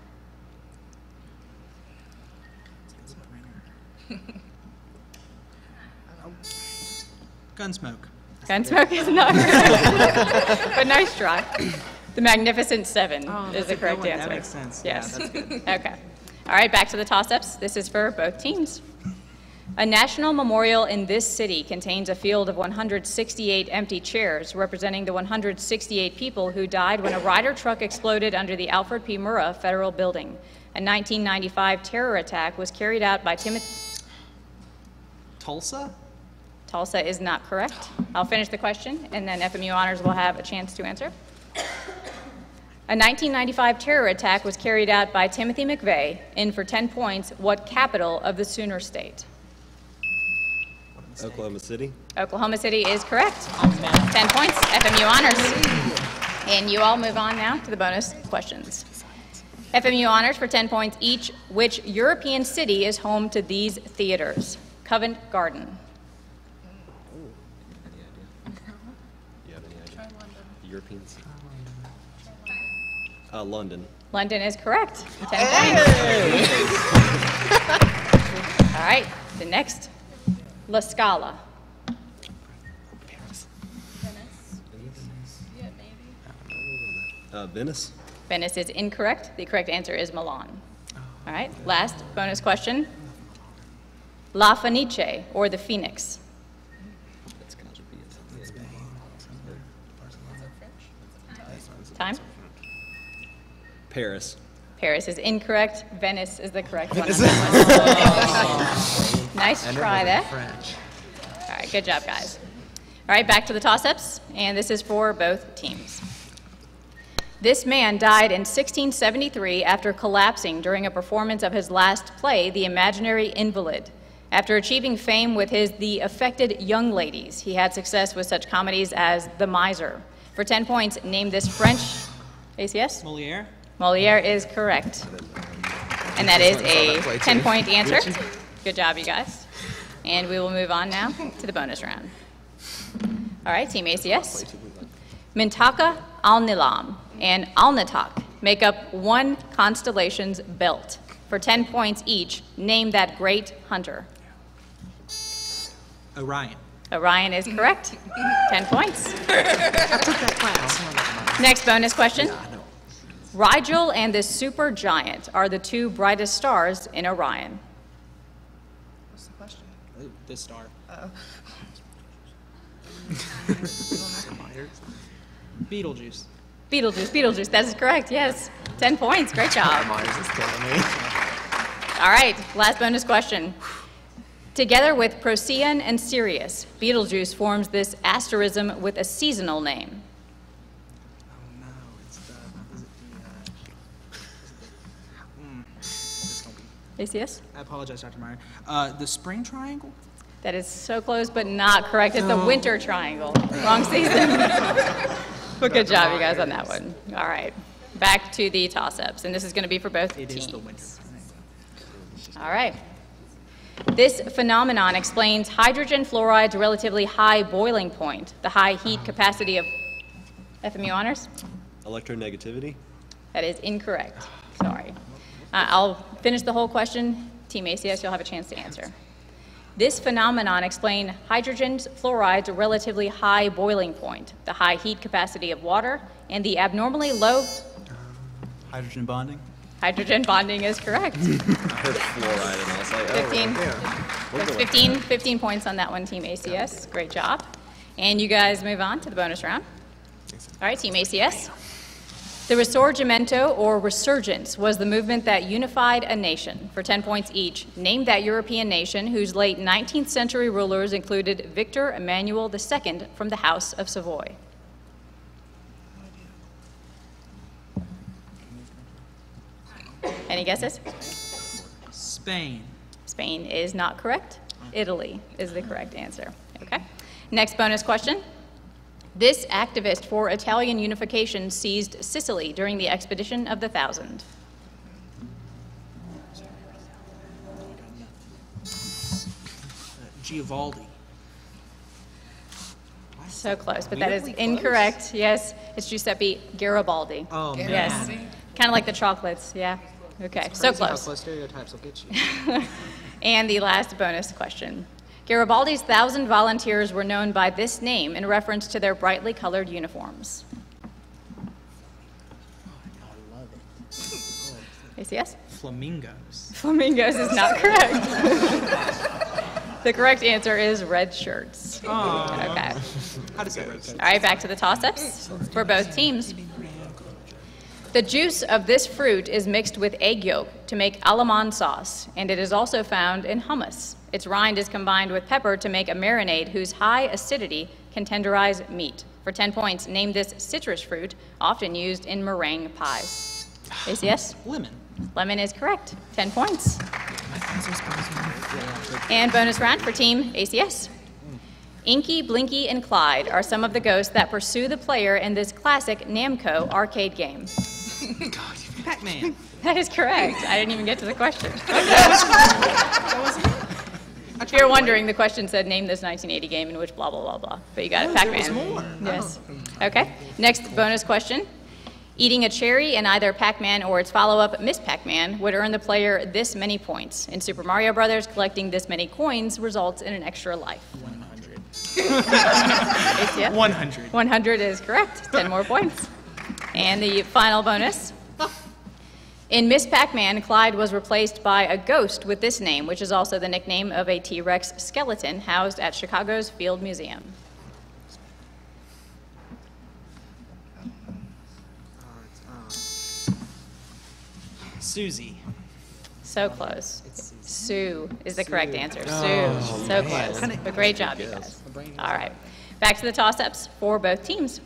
[SPEAKER 10] Gunsmoke.
[SPEAKER 5] Gunsmoke is not correct, but nice try. The Magnificent Seven is the correct answer.
[SPEAKER 10] That makes sense.
[SPEAKER 5] Yes.
[SPEAKER 10] Yeah, that's good.
[SPEAKER 5] Okay. All right, back to the toss-ups. This is for both teams. A national memorial in this city contains a field of 168 empty chairs representing the 168 people who died when a Ryder truck exploded under the Alfred P. Murrah Federal Building. A 1995 terror attack was carried out by Timothy...
[SPEAKER 10] Tulsa?
[SPEAKER 5] Tulsa is not correct. I'll finish the question, and then FMU Honors will have a chance to answer. A 1995 terror attack was carried out by Timothy McVeigh in, for 10 points, what capital of the Sooner State?
[SPEAKER 13] Oklahoma City.
[SPEAKER 5] Oklahoma City is correct. 10 points, FMU Honors. And you all move on now to the bonus questions. FMU Honors for 10 points each. Which European city is home to these theaters? Covent Garden.
[SPEAKER 13] European city. London.
[SPEAKER 5] London is correct. 10 points. All right, the next. La Scala.
[SPEAKER 13] Venice.
[SPEAKER 5] Venice is incorrect. The correct answer is Milan. All right, last bonus question. La Fenice, or the Phoenix. Time?
[SPEAKER 13] Paris.
[SPEAKER 5] Paris is incorrect. Venice is the correct one. On that one. Nice try there.
[SPEAKER 10] French.
[SPEAKER 5] All right, good job, guys. All right, back to the toss-ups, and this is for both teams. This man died in 1673 after collapsing during a performance of his last play, The Imaginary Invalid. After achieving fame with his The Affected Young Ladies, he had success with such comedies as The Miser. For 10 points, name this French... ACS?
[SPEAKER 10] Moliere?
[SPEAKER 5] Moliere is correct. And that is a 10-point answer. Good job, you guys. And we will move on now to the bonus round. All right, Team ACS. Mintaka, Al-Nilam, and Al-Natak make up one constellation's belt. For 10 points each, name that great hunter.
[SPEAKER 10] Orion.
[SPEAKER 5] Orion is correct. 10 points.
[SPEAKER 10] I took that class.
[SPEAKER 5] Next bonus question. Rigel and the supergiant are the two brightest stars in Orion.
[SPEAKER 3] What's the question?
[SPEAKER 10] This star. Beetlejuice.
[SPEAKER 5] Beetlejuice, that is correct, yes. 10 points, great job.
[SPEAKER 6] Myers is killing me.
[SPEAKER 5] All right, last bonus question. Together with Procyon and Sirius, Beetlejuice forms this asterism with a seasonal name.
[SPEAKER 10] Oh no, it's the,
[SPEAKER 5] ACS?
[SPEAKER 10] I apologize, Dr. Meyer. The spring triangle?
[SPEAKER 5] That is so close, but not correct. It's the winter triangle. Wrong season. But good job, you guys, on that one. All right, back to the toss-ups, and this is going to be for both teams.
[SPEAKER 10] It is the winter triangle.
[SPEAKER 5] All right. This phenomenon explains hydrogen fluoride's relatively high boiling point, the high heat capacity of FMU honors.
[SPEAKER 13] Electronegativity?
[SPEAKER 5] That is incorrect. Sorry. I'll finish the whole question. Team ACS, you'll have a chance to answer. This phenomenon explains hydrogen fluoride's relatively high boiling point, the high heat capacity of water, and the abnormally low...
[SPEAKER 14] Hydrogen bonding?
[SPEAKER 5] Hydrogen bonding is correct.
[SPEAKER 13] I heard fluoride and I was like,
[SPEAKER 5] 15. That's 15 points on that one, Team ACS. Great job. And you guys move on to the bonus round. All right, Team ACS. The Risorgimento, or resurgence, was the movement that unified a nation. For 10 points each, name that European nation whose late 19th century rulers included Victor Emmanuel II from the House of Savoy. Any guesses?
[SPEAKER 10] Spain.
[SPEAKER 5] Spain is not correct. Italy is the correct answer. Okay. Next bonus question. This activist for Italian unification seized Sicily during the Expedition of the Thousand.
[SPEAKER 10] Giovanni.
[SPEAKER 5] So close, but that is incorrect. Yes, it's Giuseppe Garibaldi.
[SPEAKER 10] Oh, man.
[SPEAKER 5] Yes. Kind of like the chocolates, yeah. Okay, so
[SPEAKER 4] How
[SPEAKER 5] close.
[SPEAKER 4] close stereotypes will get you.
[SPEAKER 5] And the last bonus question. Garibaldi's 1,000 volunteers were known by this name in reference to their brightly colored uniforms. ACS?
[SPEAKER 10] Flamingos.
[SPEAKER 5] Flamingos is not correct. The correct answer is red shirts.
[SPEAKER 10] Aww.
[SPEAKER 5] Okay.
[SPEAKER 10] How does that work?
[SPEAKER 5] All right, back to the toss-ups for both teams. The juice of this fruit is mixed with egg yolk to make allemande sauce, and it is also found in hummus. Its rind is combined with pepper to make a marinade whose high acidity can tenderize meat. For 10 points, name this citrus fruit, often used in meringue pies. ACS?
[SPEAKER 10] Lemon.
[SPEAKER 5] Lemon is correct. 10 points. And bonus round for Team ACS. Inky, Blinky, and Clyde are some of the ghosts that pursue the player in this classic Namco arcade game.
[SPEAKER 10] Pac-Man.
[SPEAKER 5] That is correct. I didn't even get to the question. If you're wondering, the question said, name this 1980 game in which blah, blah, blah, blah. But you got it, Pac-Man.
[SPEAKER 10] There was more.
[SPEAKER 5] Yes. Okay. Next bonus question. Eating a cherry in either Pac-Man or its follow-up, Miss Pac-Man, would earn the player this many points. In Super Mario Brothers, collecting this many coins results in an extra life.
[SPEAKER 10] 100.
[SPEAKER 5] ACS?
[SPEAKER 10] 100.
[SPEAKER 5] 100 is correct. 10 more points. And the final bonus. In Miss Pac-Man, Clyde was replaced by a ghost with this name, which is also the nickname of a T-Rex skeleton housed at Chicago's Field Museum.
[SPEAKER 10] Susie.
[SPEAKER 5] So close. Sue is the correct answer.
[SPEAKER 10] Oh,
[SPEAKER 5] Sue. So close. But great job, you guys. All right. Back to the toss-ups for both teams.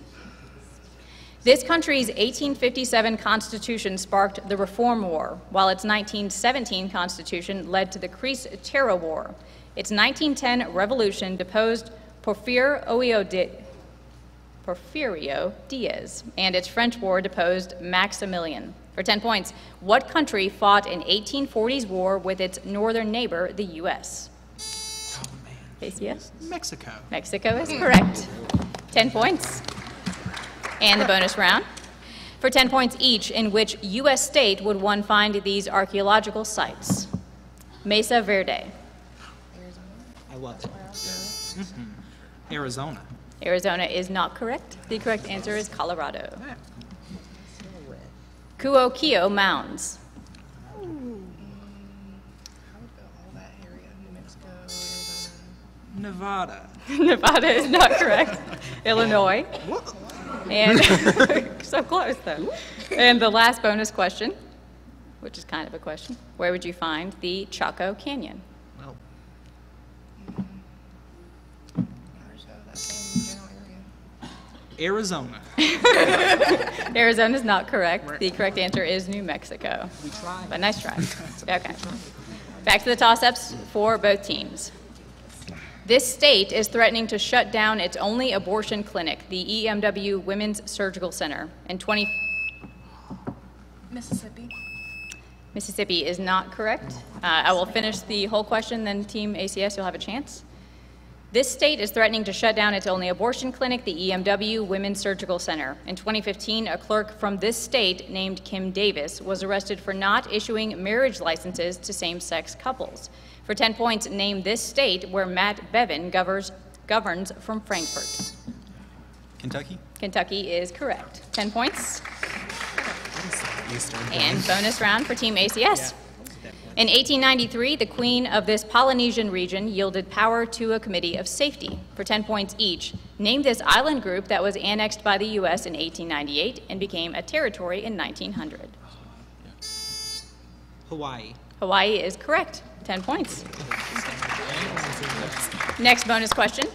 [SPEAKER 5] This country's 1857 Constitution sparked the Reform War, while its 1917 Constitution led to the Crease-Terra War. Its 1910 revolution deposed Porfirio Diaz, and its French War deposed Maximilian. For 10 points, what country fought an 1840s war with its northern neighbor, the U.S.?
[SPEAKER 10] Oh, man.
[SPEAKER 5] ACS?
[SPEAKER 10] Mexico.
[SPEAKER 5] Mexico is correct. 10 points. And the bonus round. For 10 points each, in which U.S. state would one find these archaeological sites? Mesa Verde.
[SPEAKER 10] I love it. Mm-hmm. Arizona.
[SPEAKER 5] Arizona is not correct. The correct answer is Colorado. Kuokio Mounds.
[SPEAKER 10] Nevada.
[SPEAKER 5] Nevada is not correct. Illinois. And so close, though. And the last bonus question, which is kind of a question, where would you find the Chaco Canyon?
[SPEAKER 10] Well. Arizona.
[SPEAKER 5] Arizona is not correct. The correct answer is New Mexico.
[SPEAKER 10] We tried.
[SPEAKER 5] But nice try. Okay. Back to the toss-ups for both teams. This state is threatening to shut down its only abortion clinic, the EMW Women's Surgical Center, in
[SPEAKER 12] Mississippi.
[SPEAKER 5] Mississippi is not correct. I will finish the whole question, then Team ACS, you'll have a chance. This state is threatening to shut down its only abortion clinic, the EMW Women's Surgical Center. In 2015, a clerk from this state named Kim Davis was arrested for not issuing marriage licenses to same-sex couples. For 10 points, name this state where Matt Bevin governs from Frankfurt.
[SPEAKER 14] Kentucky?
[SPEAKER 5] Kentucky is correct. 10 points. And bonus round for Team ACS. In 1893, the queen of this Polynesian region yielded power to a committee of safety. For 10 points each, name this island group that was annexed by the U.S. in 1898 and became a territory in 1900.
[SPEAKER 10] Hawaii.
[SPEAKER 5] Hawaii is correct. 10 points. Next bonus question.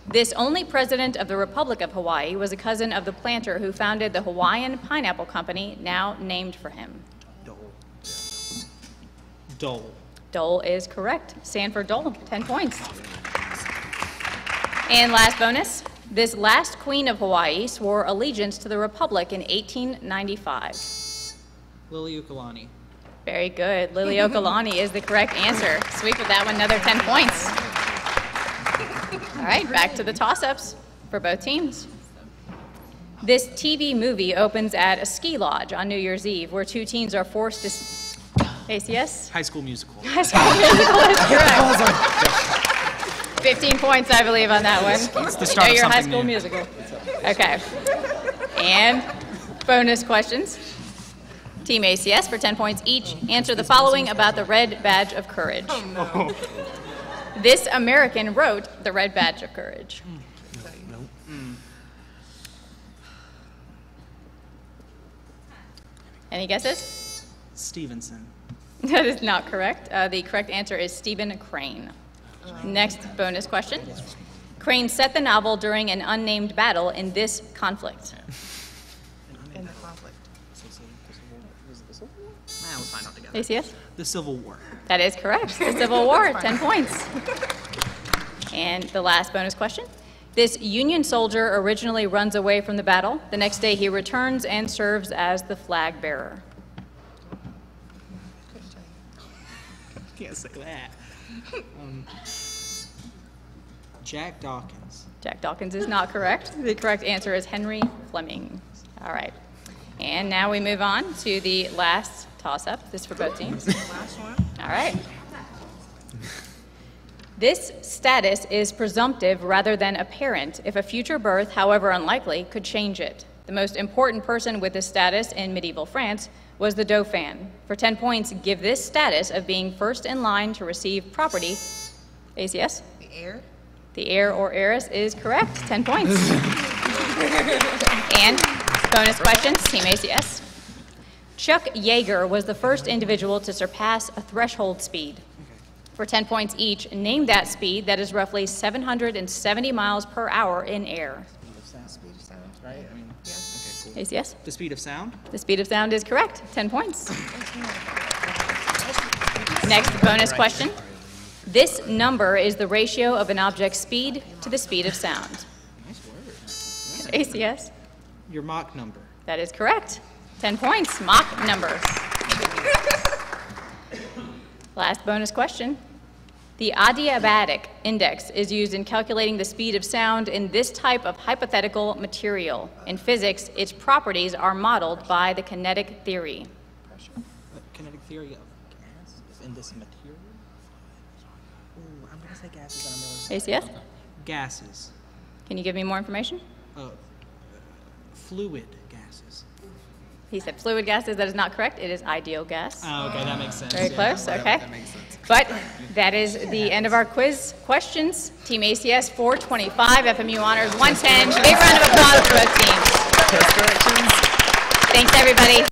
[SPEAKER 5] This only president of the Republic of Hawaii was a cousin of the planter who founded the Hawaiian Pineapple Company, now named for him.
[SPEAKER 10] Dole.
[SPEAKER 5] Dole is correct. Sanford Dole, 10 points. And last bonus. This last queen of Hawaii swore allegiance to the Republic in 1895.
[SPEAKER 10] Liliuokalani.
[SPEAKER 5] Very good. Liliuokalani is the correct answer. Sweep with that one, another 10 points. All right, back to the toss-ups for both teams. This TV movie opens at a ski lodge on New Year's Eve where two teens are forced to... ACS?
[SPEAKER 10] High School Musical.
[SPEAKER 5] High School Musical is correct. 15 points, I believe, on that one.
[SPEAKER 10] It's the start of
[SPEAKER 5] your High
[SPEAKER 10] something
[SPEAKER 5] School
[SPEAKER 10] new.
[SPEAKER 5] Musical. Okay. And bonus questions. Team ACS for 10 points each. Answer the following about the Red Badge of Courage.
[SPEAKER 10] Oh, no.
[SPEAKER 5] This American wrote the Red Badge of Courage. Any guesses?
[SPEAKER 10] Stevenson.
[SPEAKER 5] That is not correct. The correct answer is Stephen Crane. Next bonus question. Crane set the novel during an unnamed battle in this conflict.
[SPEAKER 3] In the conflict.
[SPEAKER 10] We'll find out together.
[SPEAKER 5] ACS?
[SPEAKER 10] The Civil War.
[SPEAKER 5] That is correct. The Civil War, 10 points. And the last bonus question. This Union soldier originally runs away from the battle. The next day he returns and serves as the flag bearer.
[SPEAKER 10] Can't say that. Jack Dawkins.
[SPEAKER 5] Jack Dawkins is not correct. The correct answer is Henry Fleming. All right. And now we move on to the last toss-up. This is for both teams.
[SPEAKER 3] Last one.
[SPEAKER 5] All right. This status is presumptive rather than apparent if a future birth, however unlikely, could change it. The most important person with this status in medieval France was the Dauphin. For 10 points, give this status of being first in line to receive property. ACS?
[SPEAKER 3] The heir.
[SPEAKER 5] The heir or heiress is correct. 10 points. And bonus questions, Team ACS. Chuck Yeager was the first individual to surpass a threshold speed. For 10 points each, name that speed that is roughly 770 miles per hour in air.
[SPEAKER 10] Speed of sound, right? I mean, yeah. Okay, cool.
[SPEAKER 5] ACS?
[SPEAKER 10] The speed of sound?
[SPEAKER 5] The speed of sound is correct. 10 points. Next bonus question. This number is the ratio of an object's speed to the speed of sound.
[SPEAKER 10] Nice word.
[SPEAKER 5] ACS?
[SPEAKER 10] Your Mach number.
[SPEAKER 5] That is correct. 10 points. Mach number. Last bonus question. The adiabatic index is used in calculating the speed of sound in this type of hypothetical material. In physics, its properties are modeled by the kinetic theory.
[SPEAKER 10] Kinetic theory of gas in this material? Ooh, I'm going to say gases and I'm
[SPEAKER 5] ACS?
[SPEAKER 10] Gases.
[SPEAKER 5] Can you give me more information?
[SPEAKER 10] Fluid gases.
[SPEAKER 5] He said fluid gases. That is not correct. It is ideal gas.
[SPEAKER 10] Oh, okay, that makes sense.
[SPEAKER 5] Very close. Okay. That makes sense. But that is the end of our quiz questions. Team ACS 425, FMU Honors 110. Big round of applause for both teams. Thanks, everybody.